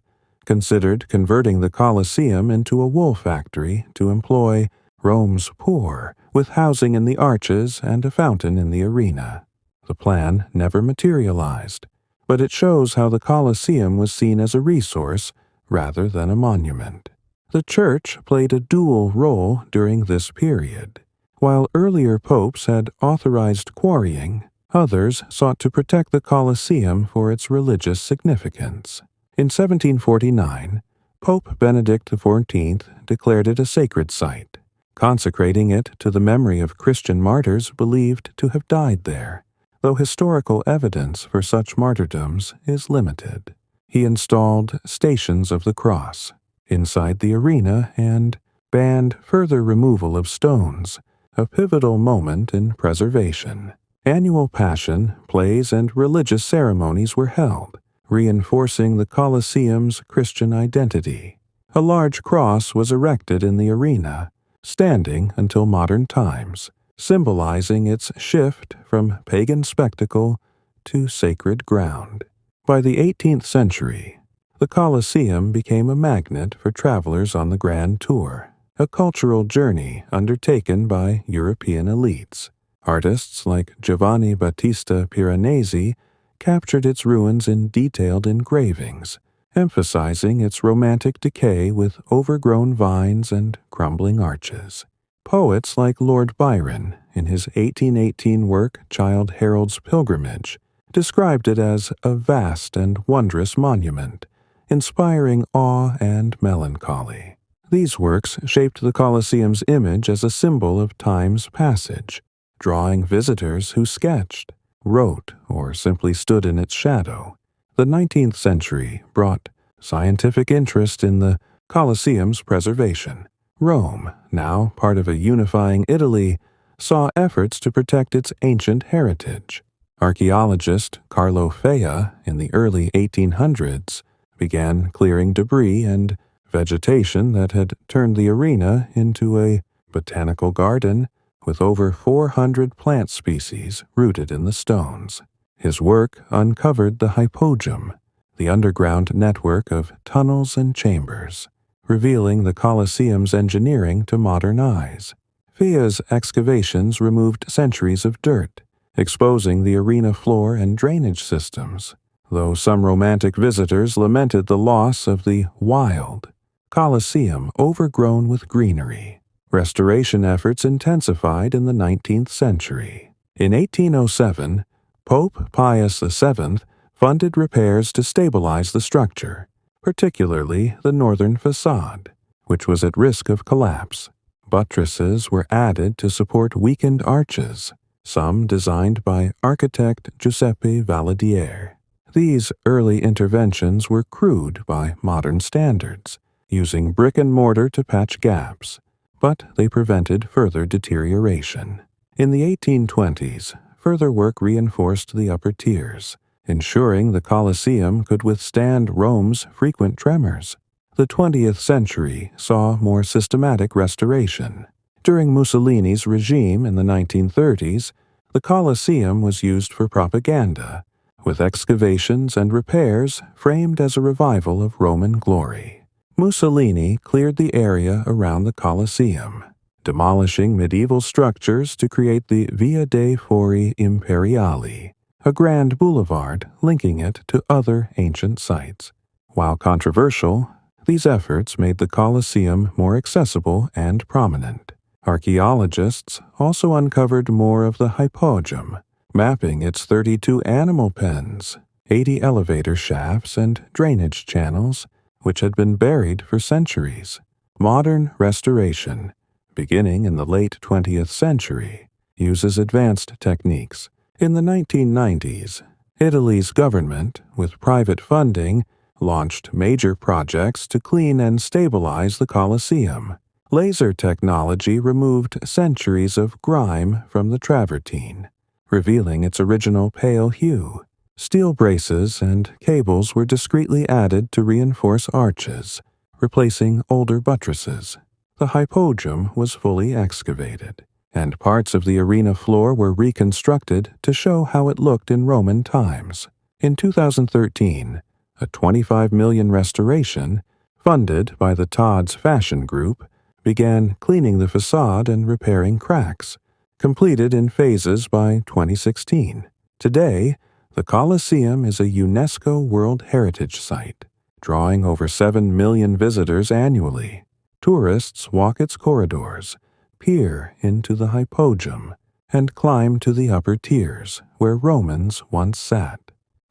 considered converting the Colosseum into a wool factory to employ Rome's poor, with housing in the arches and a fountain in the arena. The plan never materialized, but it shows how the Colosseum was seen as a resource rather than a monument. The Church played a dual role during this period. While earlier popes had authorized quarrying, others sought to protect the Colosseum for its religious significance. In 1749, Pope Benedict XIV declared it a sacred site, consecrating it to the memory of Christian martyrs believed to have died there, though historical evidence for such martyrdoms is limited. He installed Stations of the Cross inside the arena and banned further removal of stones, a pivotal moment in preservation. Annual Passion, plays, and religious ceremonies were held, reinforcing the Colosseum's Christian identity. A large cross was erected in the arena, standing until modern times, symbolizing its shift from pagan spectacle to sacred ground. By the 18th century, the Colosseum became a magnet for travelers on the Grand Tour, a cultural journey undertaken by European elites. Artists like Giovanni Battista Piranesi captured its ruins in detailed engravings, emphasizing its romantic decay with overgrown vines and crumbling arches. Poets like Lord Byron, in his 1818 work Childe Harold's Pilgrimage, described it as a vast and wondrous monument, inspiring awe and melancholy. These works shaped the Colosseum's image as a symbol of time's passage, drawing visitors who sketched, wrote, or simply stood in its shadow. The 19th century brought scientific interest in the Colosseum's preservation. Rome, now part of a unifying Italy, saw efforts to protect its ancient heritage. Archaeologist Carlo Fea, in the early 1800s, began clearing debris and vegetation that had turned the arena into a botanical garden with over 400 plant species rooted in the stones. His work uncovered the hypogeum, the underground network of tunnels and chambers, revealing the Colosseum's engineering to modern eyes. Fea's excavations removed centuries of dirt, exposing the arena floor and drainage systems, though some romantic visitors lamented the loss of the wild Colosseum overgrown with greenery. Restoration efforts intensified in the 19th century. In 1807, Pope Pius VII funded repairs to stabilize the structure, particularly the northern facade, which was at risk of collapse. Buttresses were added to support weakened arches, some designed by architect Giuseppe Valadier. These early interventions were crude by modern standards, using brick and mortar to patch gaps, but they prevented further deterioration. In the 1820s, further work reinforced the upper tiers, ensuring the Colosseum could withstand Rome's frequent tremors. The 20th century saw more systematic restoration. During Mussolini's regime in the 1930s, the Colosseum was used for propaganda, with excavations and repairs framed as a revival of Roman glory. Mussolini cleared the area around the Colosseum, demolishing medieval structures to create the Via dei Fori Imperiali, a grand boulevard linking it to other ancient sites. While controversial, these efforts made the Colosseum more accessible and prominent. Archaeologists also uncovered more of the hypogeum, mapping its 32 animal pens, 80 elevator shafts, and drainage channels, which had been buried for centuries. Modern restoration, beginning in the late 20th century, uses advanced techniques. In the 1990s, Italy's government, with private funding, launched major projects to clean and stabilize the Colosseum. Laser technology removed centuries of grime from the travertine, revealing its original pale hue. Steel braces and cables were discreetly added to reinforce arches, replacing older buttresses. The hypogeum was fully excavated, and parts of the arena floor were reconstructed to show how it looked in Roman times. In 2013, a $25 million restoration, funded by the Todd's Fashion Group, began cleaning the facade and repairing cracks, completed in phases by 2016. Today, the Colosseum is a UNESCO World Heritage Site, drawing over 7 million visitors annually. Tourists walk its corridors, peer into the hypogeum, and climb to the upper tiers where Romans once sat.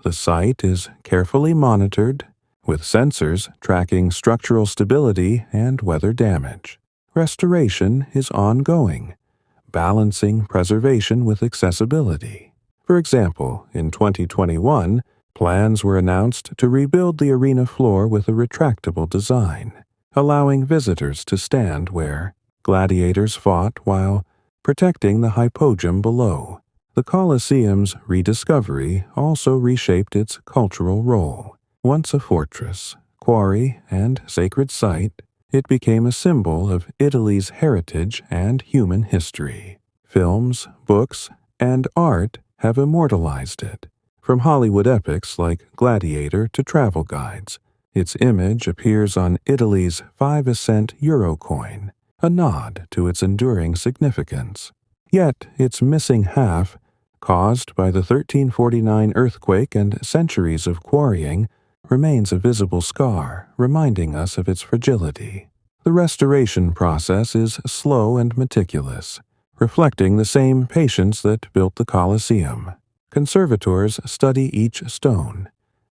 The site is carefully monitored, with sensors tracking structural stability and weather damage. restoration is ongoing, balancing preservation with accessibility. For example, in 2021, plans were announced to rebuild the arena floor with a retractable design, allowing visitors to stand where gladiators fought while protecting the hypogym below. The Colosseum's rediscovery also reshaped its cultural role. Once a fortress, quarry, and sacred site, it became a symbol of Italy's heritage and human history. Films, books, and art have immortalized it. From Hollywood epics like Gladiator to travel guides, its image appears on Italy's 5-cent euro coin, a nod to its enduring significance. Yet its missing half, caused by the 1349 earthquake and centuries of quarrying, remains a visible scar, reminding us of its fragility. The restoration process is slow and meticulous, reflecting the same patience that built the Colosseum. Conservators study each stone,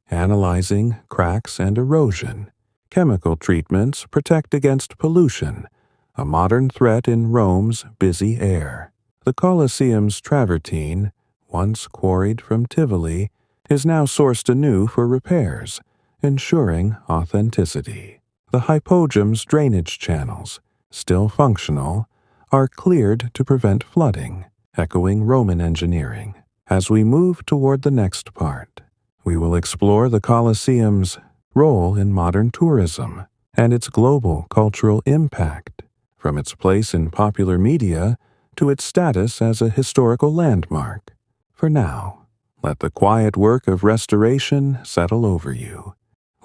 analyzing cracks and erosion. Chemical treatments protect against pollution, a modern threat in Rome's busy air. The Colosseum's travertine, once quarried from Tivoli, is now sourced anew for repairs, ensuring authenticity. The hypogym's drainage channels, still functional, are cleared to prevent flooding, echoing Roman engineering. As we move toward the next part, we will explore the Colosseum's role in modern tourism and its global cultural impact, from its place in popular media to its status as a historical landmark. For now, let the quiet work of restoration settle over you,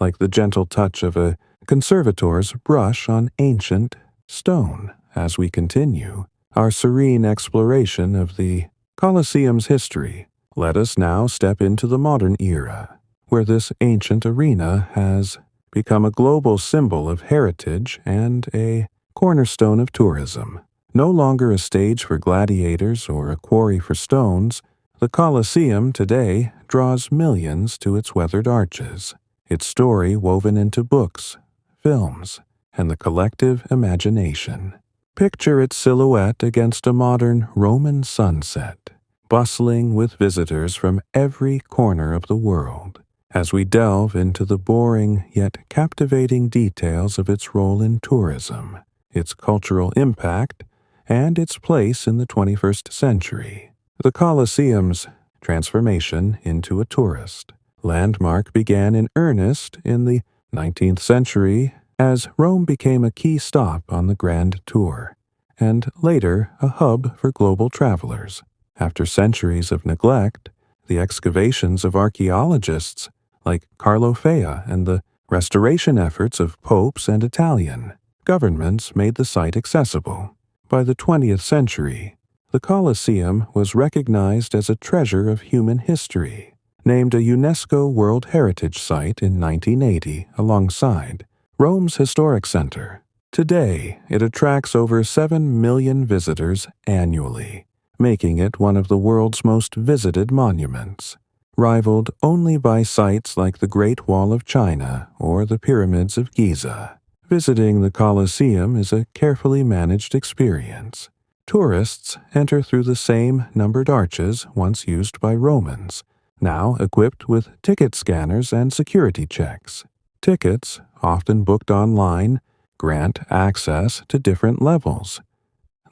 like the gentle touch of a conservator's brush on ancient stone. As we continue our serene exploration of the Colosseum's history, let us now step into the modern era, where this ancient arena has become a global symbol of heritage and a cornerstone of tourism. No longer a stage for gladiators or a quarry for stones, the Colosseum today draws millions to its weathered arches, its story woven into books, films, and the collective imagination. Picture its silhouette against a modern Roman sunset, bustling with visitors from every corner of the world. As we delve into the boring yet captivating details of its role in tourism, its cultural impact, and its place in the 21st century. The Colosseum's transformation into a tourist landmark began in earnest in the 19th century as Rome became a key stop on the Grand Tour, and later a hub for global travelers. After centuries of neglect, the excavations of archaeologists like Carlo Fea and the restoration efforts of popes and Italian governments made the site accessible. By the 20th century, the Colosseum was recognized as a treasure of human history, named a UNESCO World Heritage Site in 1980 alongside Rome's Historic Center. Today, it attracts over 7 million visitors annually, making it one of the world's most visited monuments, rivaled only by sites like the Great Wall of China or the Pyramids of Giza. Visiting the Colosseum is a carefully managed experience. Tourists enter through the same numbered arches once used by Romans, now equipped with ticket scanners and security checks. Tickets, often booked online, grant access to different levels: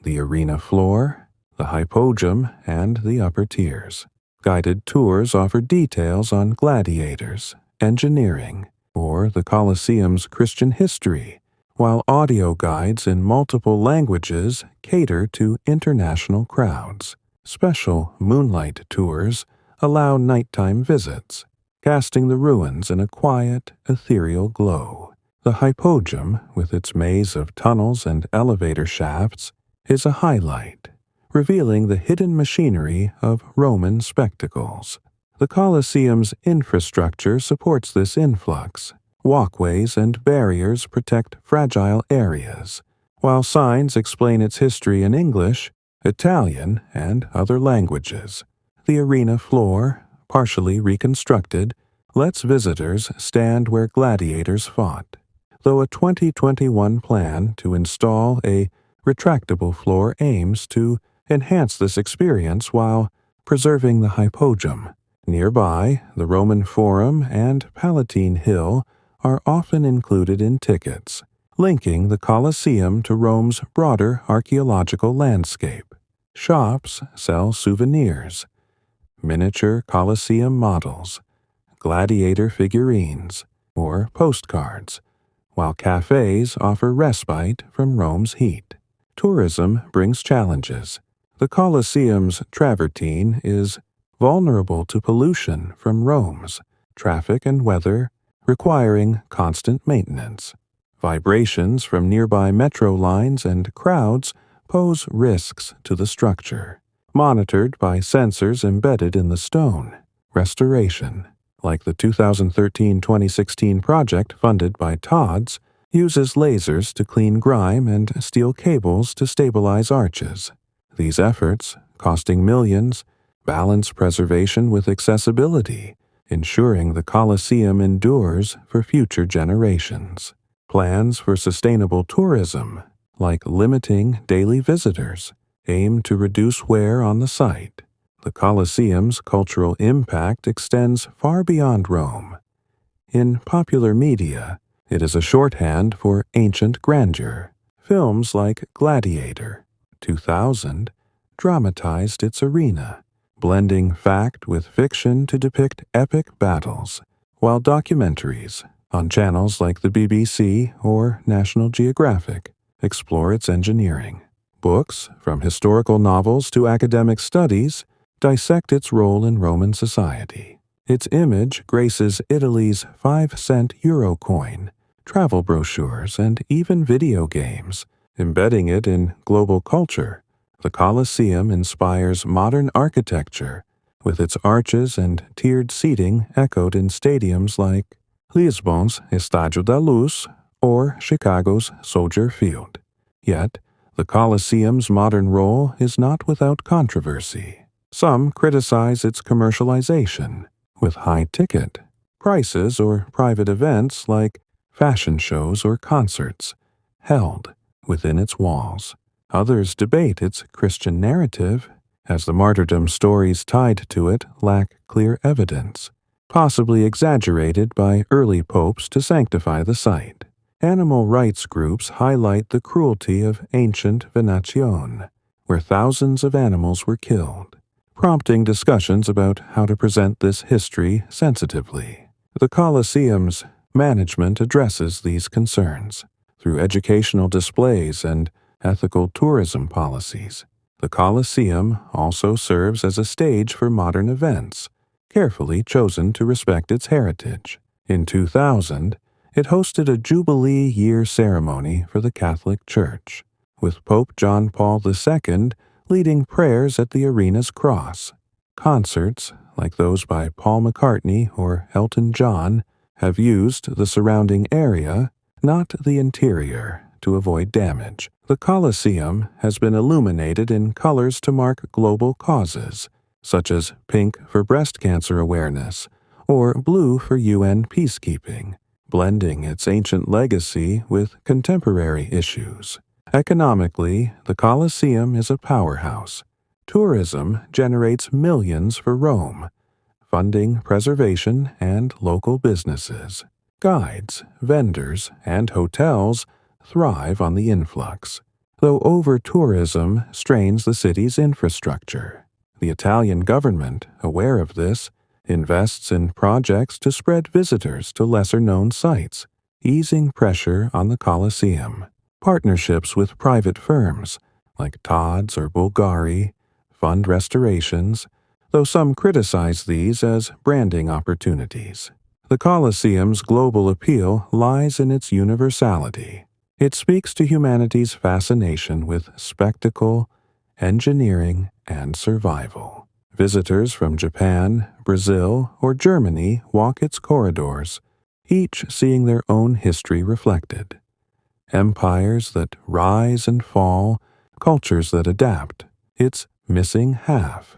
the arena floor, the hypogym, and the upper tiers. Guided tours offer details on gladiators, engineering, or the Colosseum's Christian history, while audio guides in multiple languages cater to international crowds. Special moonlight tours allow nighttime visits, casting the ruins in a quiet, ethereal glow. The hypogym, with its maze of tunnels and elevator shafts, is a highlight, revealing the hidden machinery of Roman spectacles. The Colosseum's infrastructure supports this influx. Walkways and barriers protect fragile areas, while signs explain its history in English, Italian, and other languages. The arena floor, partially reconstructed, lets visitors stand where gladiators fought, though a 2021 plan to install a retractable floor aims to enhance this experience while preserving the hypogum. Nearby, the Roman Forum and Palatine Hill are often included in tickets, linking the Colosseum to Rome's broader archaeological landscape. Shops sell souvenirs, miniature Colosseum models, gladiator figurines, or postcards, while cafes offer respite from Rome's heat. Tourism brings challenges. The Colosseum's travertine is vulnerable to pollution from Rome's traffic and weather, requiring constant maintenance. Vibrations from nearby metro lines and crowds pose risks to the structure, monitored by sensors embedded in the stone. Restoration, like the 2013-2016 project funded by Todd's, uses lasers to clean grime and steel cables to stabilize arches. These efforts, costing millions, balance preservation with accessibility, ensuring the Colosseum endures for future generations. Plans for sustainable tourism, like limiting daily visitors, aim to reduce wear on the site. The Colosseum's cultural impact extends far beyond Rome. In popular media, it is a shorthand for ancient grandeur. Films like Gladiator, 2000, dramatized its arena, blending fact with fiction to depict epic battles, while documentaries on channels like the BBC or National Geographic explore its engineering. Books, from historical novels to academic studies, dissect its role in Roman society. Its image graces Italy's 5-cent euro coin, travel brochures, and even video games, embedding it in global culture. The Colosseum inspires modern architecture, with its arches and tiered seating echoed in stadiums like Lisbon's Estádio da Luz or Chicago's Soldier Field. Yet, the Colosseum's modern role is not without controversy. Some criticize its commercialization, with high-ticket prices or private events like fashion shows or concerts held within its walls. Others debate its Christian narrative, as the martyrdom stories tied to it lack clear evidence, possibly exaggerated by early popes to sanctify the site. Animal rights groups highlight the cruelty of ancient Venezione, where thousands of animals were killed, prompting discussions about how to present this history sensitively. The Colosseum's management addresses these concerns through educational displays and ethical tourism policies. The Colosseum also serves as a stage for modern events, carefully chosen to respect its heritage. In 2000, it hosted a Jubilee Year ceremony for the Catholic Church, with Pope John Paul II leading prayers at the arena's cross. Concerts, like those by Paul McCartney or Elton John, have used the surrounding area, not the interior, to avoid damage. The Colosseum has been illuminated in colors to mark global causes, such as pink for breast cancer awareness or blue for UN peacekeeping, blending its ancient legacy with contemporary issues. Economically, the Colosseum is a powerhouse. Tourism generates millions for Rome, funding preservation and local businesses. Guides, vendors, and hotels thrive on the influx, though over-tourism strains the city's infrastructure. The Italian government, aware of this, invests in projects to spread visitors to lesser-known sites, easing pressure on the Colosseum. Partnerships with private firms, like Todd's or Bulgari, fund restorations, though some criticize these as branding opportunities. The Colosseum's global appeal lies in its universality. It speaks to humanity's fascination with spectacle, engineering, and survival. Visitors from Japan, Brazil, or Germany walk its corridors, each seeing their own history reflected. Empires that rise and fall, cultures that adapt. Its missing half,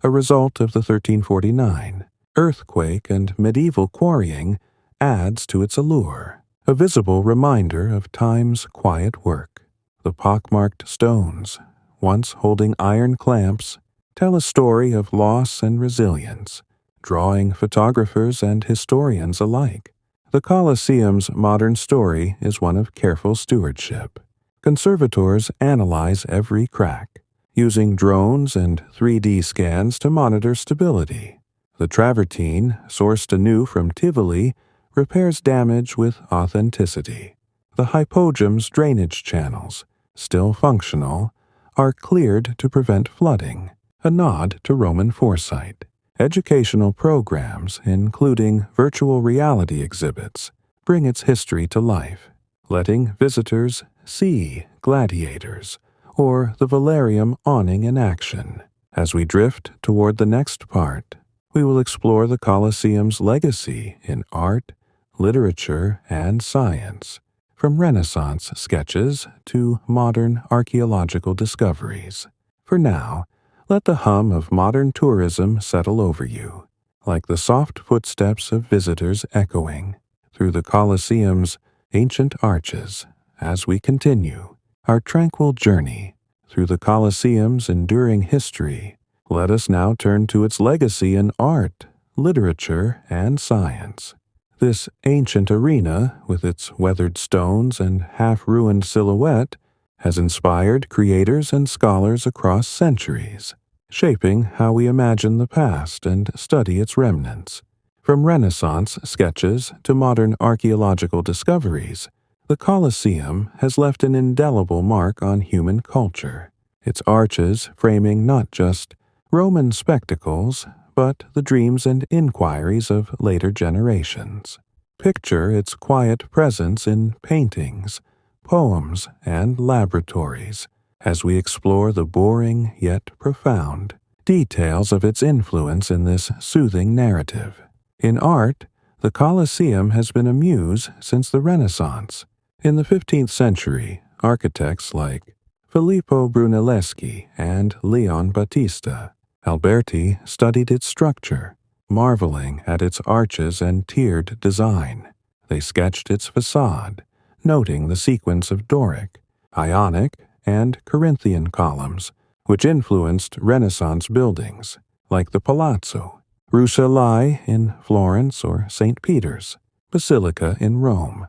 a result of the 1349 earthquake and medieval quarrying, adds to its allure. a visible reminder of time's quiet work. The pockmarked stones, once holding iron clamps, tell a story of loss and resilience, drawing photographers and historians alike. The Colosseum's modern story is one of careful stewardship. Conservators analyze every crack, using drones and 3D scans to monitor stability. The travertine, sourced anew from Tivoli, repairs damage with authenticity. The hypogeum's drainage channels, still functional, are cleared to prevent flooding, a nod to Roman foresight. Educational programs, including virtual reality exhibits, bring its history to life, letting visitors see gladiators or the Valerium awning in action. As we drift toward the next part, we will explore the Colosseum's legacy in art, literature, and science, from Renaissance sketches to modern archaeological discoveries. For now, let the hum of modern tourism settle over you, like the soft footsteps of visitors echoing through the Colosseum's ancient arches as we continue our tranquil journey through the Colosseum's enduring history. Let us now turn to its legacy in art, literature, and science. This ancient arena, with its weathered stones and half-ruined silhouette, has inspired creators and scholars across centuries, shaping how we imagine the past and study its remnants. From Renaissance sketches to modern archaeological discoveries, the Colosseum has left an indelible mark on human culture, its arches framing not just Roman spectacles, but the dreams and inquiries of later generations. Picture its quiet presence in paintings, poems, and laboratories as we explore the boring yet profound details of its influence in this soothing narrative. In art, the Colosseum has been a muse since the Renaissance. In the 15th century, architects like Filippo Brunelleschi and Leon Battista Alberti studied its structure, marveling at its arches and tiered design. They sketched its facade, noting the sequence of Doric, Ionic, and Corinthian columns, which influenced Renaissance buildings, like the Palazzo, Rucellai in Florence or St. Peter's Basilica in Rome.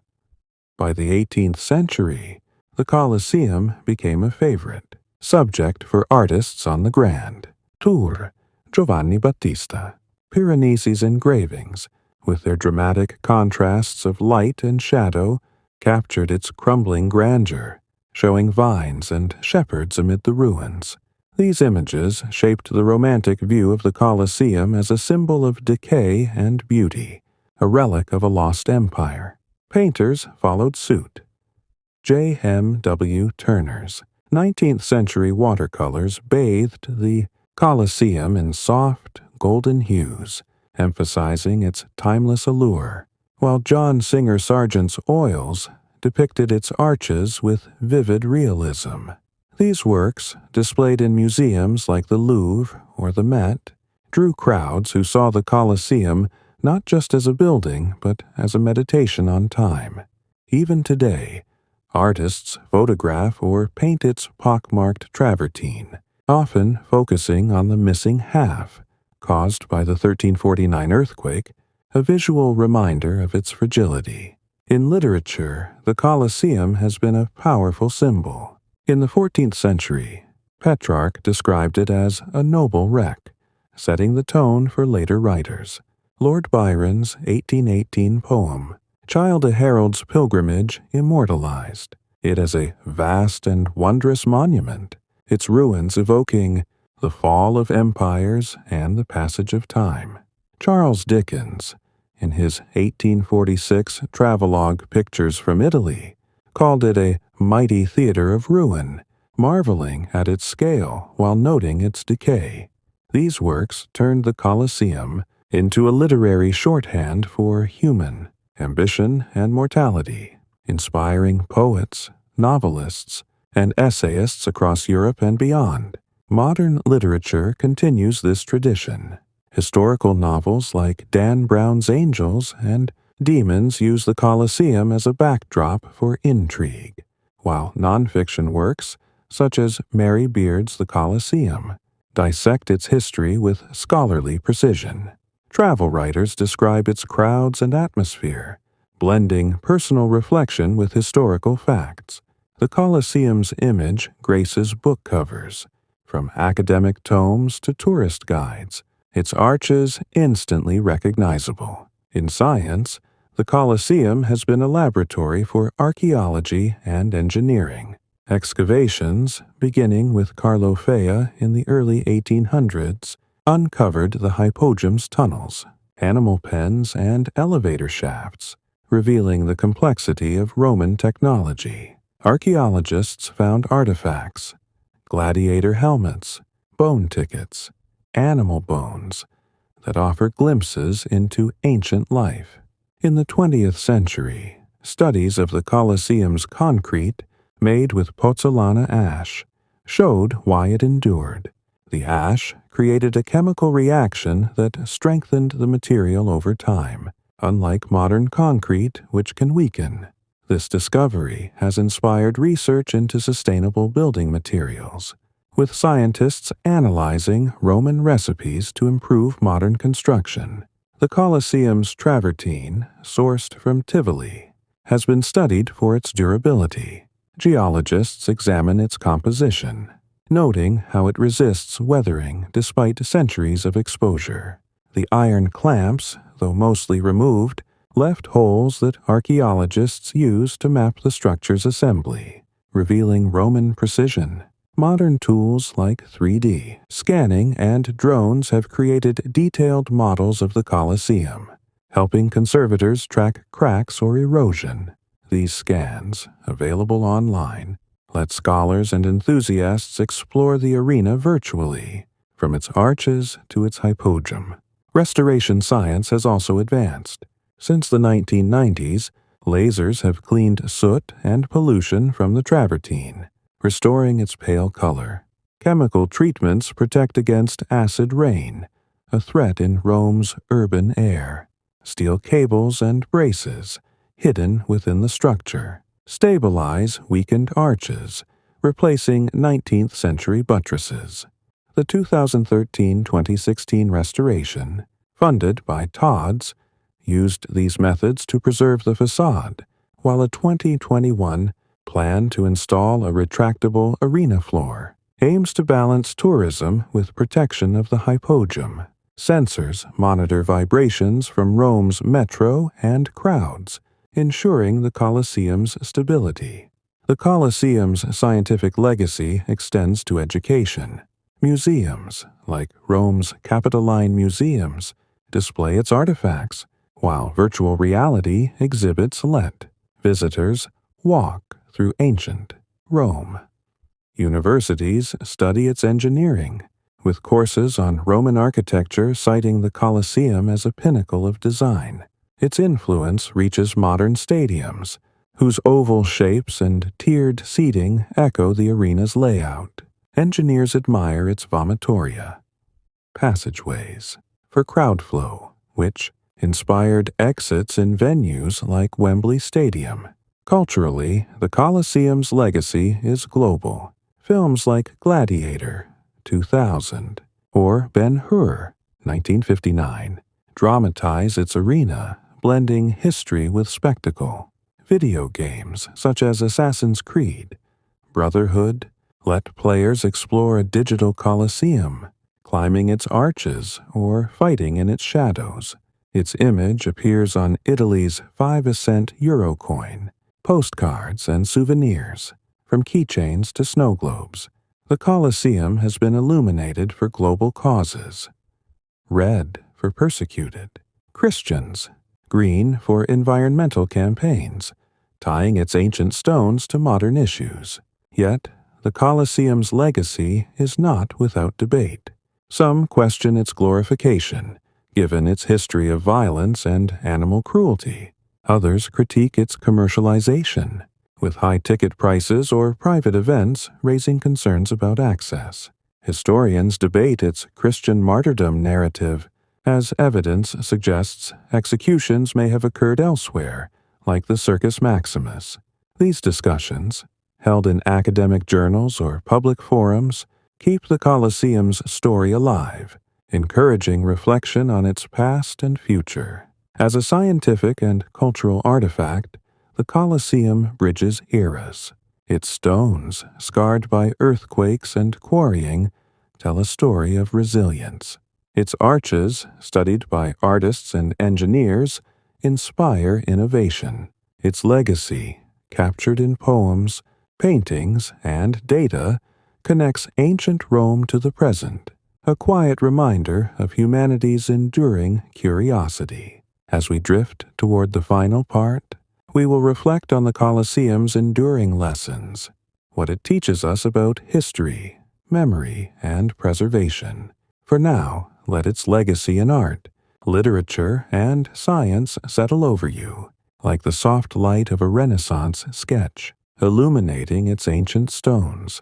By the 18th century, the Colosseum became a favorite subject for artists on the Grand Tour. Giovanni Battista, Piranesi's engravings, with their dramatic contrasts of light and shadow, captured its crumbling grandeur, showing vines and shepherds amid the ruins. These images shaped the romantic view of the Colosseum as a symbol of decay and beauty, a relic of a lost empire. Painters followed suit. J. M. W. Turner's 19th-century watercolors bathed the Colosseum in soft, golden hues, emphasizing its timeless allure, while John Singer Sargent's oils depicted its arches with vivid realism. These works, displayed in museums like the Louvre or the Met, drew crowds who saw the Colosseum not just as a building, but as a meditation on time. Even today, artists photograph or paint its pockmarked travertine, often focusing on the missing half, caused by the 1349 earthquake, a visual reminder of its fragility. In literature, the Colosseum has been a powerful symbol. In the 14th century, Petrarch described it as a noble wreck, setting the tone for later writers. Lord Byron's 1818 poem, Childe Harold's Pilgrimage, immortalized it as a vast and wondrous monument, its ruins evoking the fall of empires and the passage of time. Charles Dickens, in his 1846 travelogue Pictures from Italy, called it a mighty theater of ruin, marveling at its scale while noting its decay. These works turned the Colosseum into a literary shorthand for human ambition and mortality, inspiring poets, novelists, and essayists across Europe and beyond. Modern literature continues this tradition. Historical novels like Dan Brown's Angels and Demons use the Colosseum as a backdrop for intrigue, while nonfiction works, such as Mary Beard's The Colosseum, dissect its history with scholarly precision. Travel writers describe its crowds and atmosphere, blending personal reflection with historical facts. The Colosseum's image graces book covers, from academic tomes to tourist guides, its arches instantly recognizable. In science, the Colosseum has been a laboratory for archaeology and engineering. Excavations, beginning with Carlo Fea in the early 1800s, uncovered the hypogeum's tunnels, animal pens, and elevator shafts, revealing the complexity of Roman technology. Archaeologists found artifacts, gladiator helmets, bone tickets, animal bones, that offer glimpses into ancient life. In the 20th century, studies of the Colosseum's concrete, made with pozzolana ash, showed why it endured. The ash created a chemical reaction that strengthened the material over time, unlike modern concrete, which can weaken. This discovery has inspired research into sustainable building materials, with scientists analyzing Roman recipes to improve modern construction. The Colosseum's travertine, sourced from Tivoli, has been studied for its durability. Geologists examine its composition, noting how it resists weathering despite centuries of exposure. The iron clamps, though mostly removed, left holes that archaeologists use to map the structure's assembly, revealing Roman precision. Modern tools like 3D scanning and drones have created detailed models of the Colosseum, helping conservators track cracks or erosion. These scans, available online, let scholars and enthusiasts explore the arena virtually, from its arches to its hypogeum. Restoration science has also advanced. Since the 1990s, lasers have cleaned soot and pollution from the travertine, restoring its pale color. Chemical treatments protect against acid rain, a threat in Rome's urban air. Steel cables and braces, hidden within the structure, stabilize weakened arches, replacing 19th century buttresses. The 2013-2016 restoration, funded by Todd's, used these methods to preserve the facade, while a 2021 plan to install a retractable arena floor aims to balance tourism with protection of the hypogeum. Sensors monitor vibrations from Rome's metro and crowds, ensuring the Colosseum's stability. The Colosseum's scientific legacy extends to education. Museums, like Rome's Capitoline Museums, display its artifacts, while virtual reality exhibits let visitors walk through ancient Rome. Universities study its engineering, with courses on Roman architecture citing the Colosseum as a pinnacle of design. Its influence reaches modern stadiums, whose oval shapes and tiered seating echo the arena's layout. Engineers admire its vomitoria, passageways for crowd flow, which inspired exits in venues like Wembley Stadium. Culturally, the Colosseum's legacy is global. Films like Gladiator, 2000, or Ben-Hur, 1959, dramatize its arena, blending history with spectacle. Video games such as Assassin's Creed, Brotherhood, let players explore a digital Colosseum, climbing its arches or fighting in its shadows. Its image appears on Italy's 5-cent euro coin, postcards, and souvenirs, from keychains to snow globes. The Colosseum has been illuminated for global causes. Red for persecuted Christians, green for environmental campaigns, tying its ancient stones to modern issues. Yet, the Colosseum's legacy is not without debate. Some question its glorification, given its history of violence and animal cruelty. Others critique its commercialization, with high ticket prices or private events raising concerns about access. Historians debate its Christian martyrdom narrative, as evidence suggests executions may have occurred elsewhere, like the Circus Maximus. These discussions, held in academic journals or public forums, keep the Colosseum's story alive, encouraging reflection on its past and future. As a scientific and cultural artifact, the Colosseum bridges eras. Its stones, scarred by earthquakes and quarrying, tell a story of resilience. Its arches, studied by artists and engineers, inspire innovation. Its legacy, captured in poems, paintings, and data, connects ancient Rome to the present, a quiet reminder of humanity's enduring curiosity. As we drift toward the final part, we will reflect on the Colosseum's enduring lessons, what it teaches us about history, memory, and preservation. For now, let its legacy in art, literature, and science settle over you, like the soft light of a Renaissance sketch, illuminating its ancient stones.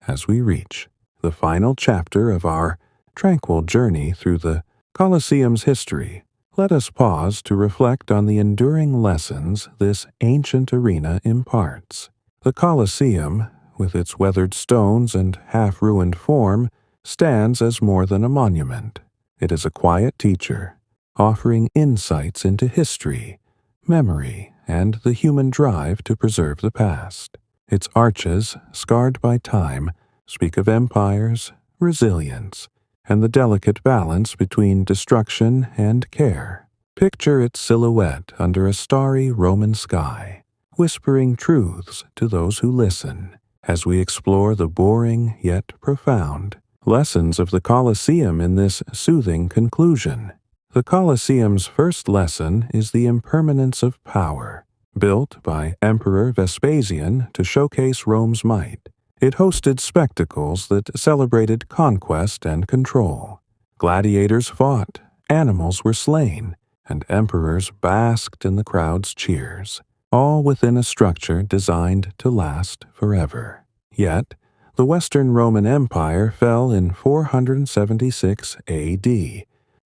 As we reach the final chapter of our tranquil journey through the Colosseum's history, let us pause to reflect on the enduring lessons this ancient arena imparts. The Colosseum, with its weathered stones and half-ruined form, stands as more than a monument. It is a quiet teacher, offering insights into history, memory, and the human drive to preserve the past. Its arches, scarred by time, speak of empires, resilience, and the delicate balance between destruction and care. Picture its silhouette under a starry Roman sky, whispering truths to those who listen, as we explore the boring yet profound lessons of the Colosseum in this soothing conclusion. The Colosseum's first lesson is the impermanence of power. Built by Emperor Vespasian to showcase Rome's might, it hosted spectacles that celebrated conquest and control. Gladiators fought, animals were slain, and emperors basked in the crowd's cheers, all within a structure designed to last forever. Yet, the Western Roman Empire fell in 476 AD,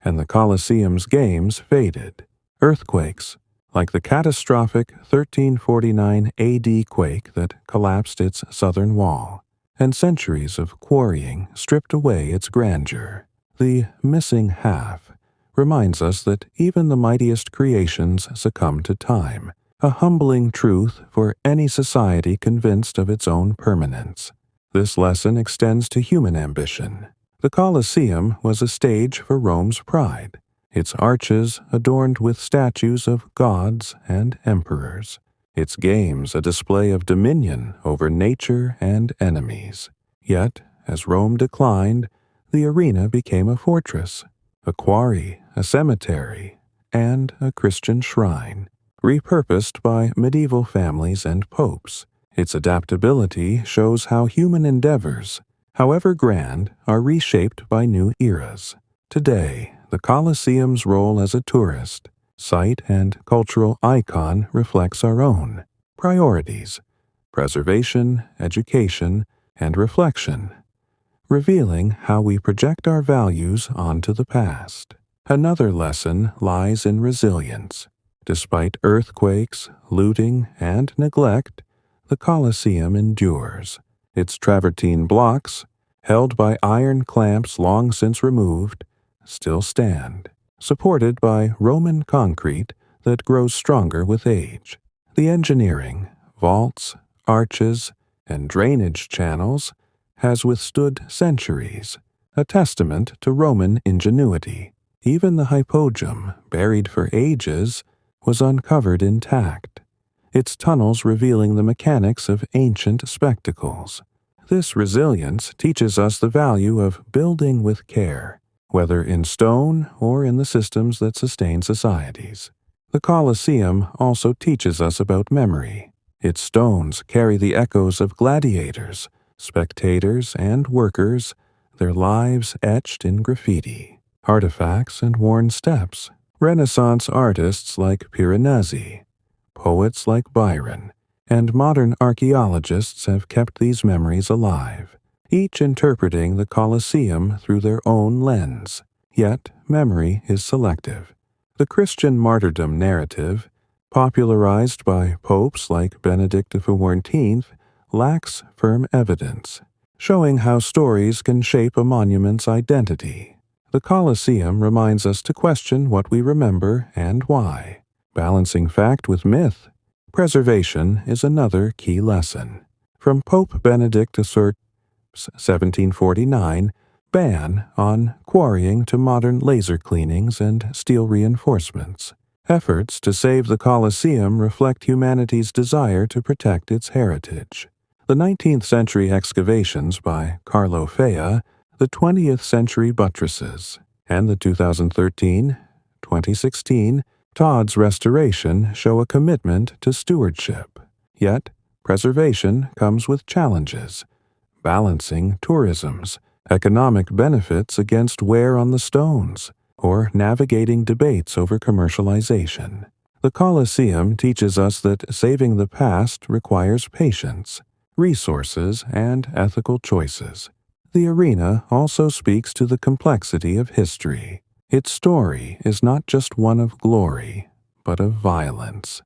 and the Colosseum's games faded. Earthquakes, like the catastrophic 1349 AD quake that collapsed its southern wall, and centuries of quarrying stripped away its grandeur. The missing half reminds us that even the mightiest creations succumb to time, a humbling truth for any society convinced of its own permanence. This lesson extends to human ambition. The Colosseum was a stage for Rome's pride, its arches adorned with statues of gods and emperors, its games a display of dominion over nature and enemies. Yet, as Rome declined, the arena became a fortress, a quarry, a cemetery, and a Christian shrine, repurposed by medieval families and popes. Its adaptability shows how human endeavors, however grand, are reshaped by new eras. Today, the Colosseum's role as a tourist, site, and cultural icon reflects our own priorities: preservation, education, and reflection, revealing how we project our values onto the past. Another lesson lies in resilience. Despite earthquakes, looting, and neglect, the Colosseum endures. Its travertine blocks, held by iron clamps long since removed, still stand, supported by Roman concrete that grows stronger with age. The engineering, vaults, arches, and drainage channels has withstood centuries, a testament to Roman ingenuity. Even the hypogeum, buried for ages, was uncovered intact, its tunnels revealing the mechanics of ancient spectacles. This resilience teaches us the value of building with care, whether in stone or in the systems that sustain societies. The Colosseum also teaches us about memory. Its stones carry the echoes of gladiators, spectators, and workers, their lives etched in graffiti, artifacts, and worn steps. Renaissance artists like Piranesi, poets like Byron, and modern archaeologists have kept these memories alive, each interpreting the Colosseum through their own lens. yet memory is selective. The Christian martyrdom narrative, popularized by popes like Benedict XIV, lacks firm evidence, showing how stories can shape a monument's identity. The Colosseum reminds us to question what we remember and why. Balancing fact with myth, preservation is another key lesson. From Pope Benedict XIV, 1749, ban on quarrying to modern laser cleanings and steel reinforcements. Efforts to save the Colosseum reflect humanity's desire to protect its heritage. The 19th century excavations by Carlo Fea, the 20th century buttresses, and the 2013-2016 Todd's restoration show a commitment to stewardship. Yet, preservation comes with challenges, balancing tourism's economic benefits against wear on the stones, or navigating debates over commercialization. The Colosseum teaches us that saving the past requires patience, resources, and ethical choices. The arena also speaks to the complexity of history. Its story is not just one of glory, but of violence.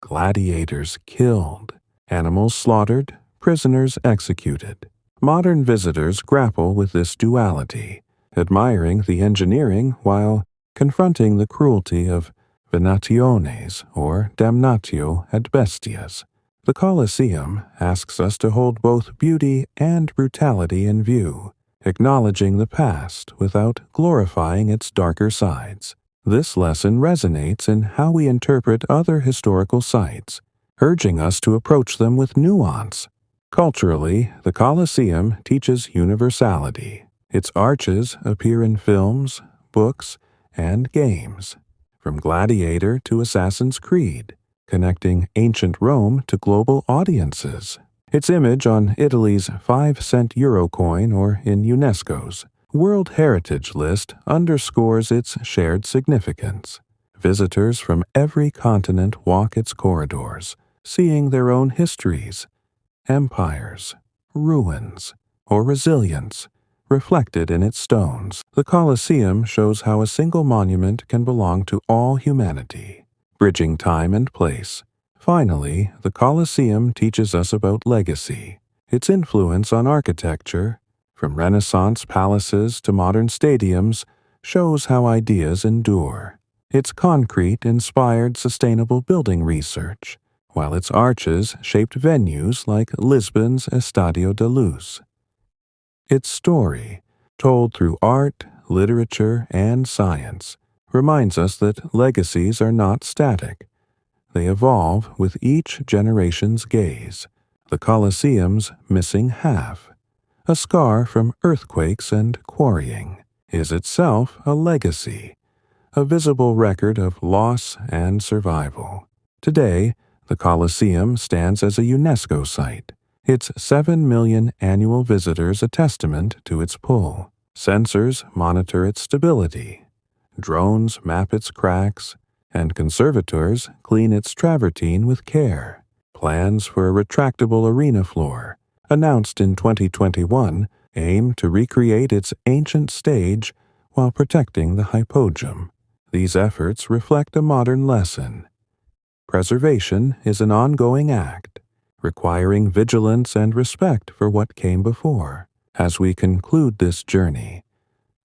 Gladiators killed, animals slaughtered, prisoners executed. Modern visitors grapple with this duality, admiring the engineering while confronting the cruelty of venationes or damnatio ad bestias. The Colosseum asks us to hold both beauty and brutality in view, acknowledging the past without glorifying its darker sides. This lesson resonates in how we interpret other historical sites, urging us to approach them with nuance. Culturally, the Colosseum teaches universality. Its arches appear in films, books, and games, from Gladiator to Assassin's Creed, connecting ancient Rome to global audiences. Its image on Italy's 5-cent euro coin or in UNESCO's World Heritage List underscores its shared significance. Visitors from every continent walk its corridors, seeing their own histories, empires, ruins, or resilience reflected in its stones. The Colosseum shows how a single monument can belong to all humanity, bridging time and place. Finally, the Colosseum teaches us about legacy. Its influence on architecture, from Renaissance palaces to modern stadiums, shows how ideas endure. Its concrete inspired sustainable building research, while its arches shaped venues like Lisbon's Estadio da Luz. Its story, told through art, literature, and science, reminds us that legacies are not static. They evolve with each generation's gaze. The Colosseum's missing half, a scar from earthquakes and quarrying, is itself a legacy, a visible record of loss and survival. Today, the Colosseum stands as a UNESCO site, its 7 million annual visitors a testament to its pull. Sensors monitor its stability, drones map its cracks, and conservators clean its travertine with care. Plans for a retractable arena floor, announced in 2021, aim to recreate its ancient stage while protecting the hypogum. These efforts reflect a modern lesson. Preservation is an ongoing act, requiring vigilance and respect for what came before. As we conclude this journey,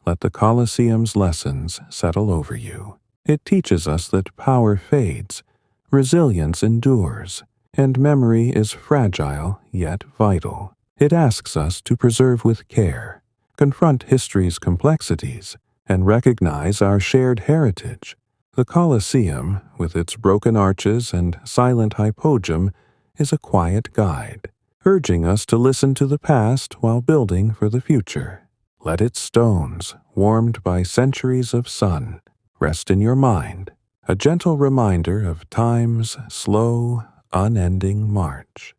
let the Colosseum's lessons settle over you. It teaches us that power fades, resilience endures, and memory is fragile yet vital. It asks us to preserve with care, confront history's complexities, and recognize our shared heritage. The Colosseum, with its broken arches and silent hypogum, is a quiet guide, urging us to listen to the past while building for the future. Let its stones, warmed by centuries of sun, rest in your mind, a gentle reminder of time's slow, unending march.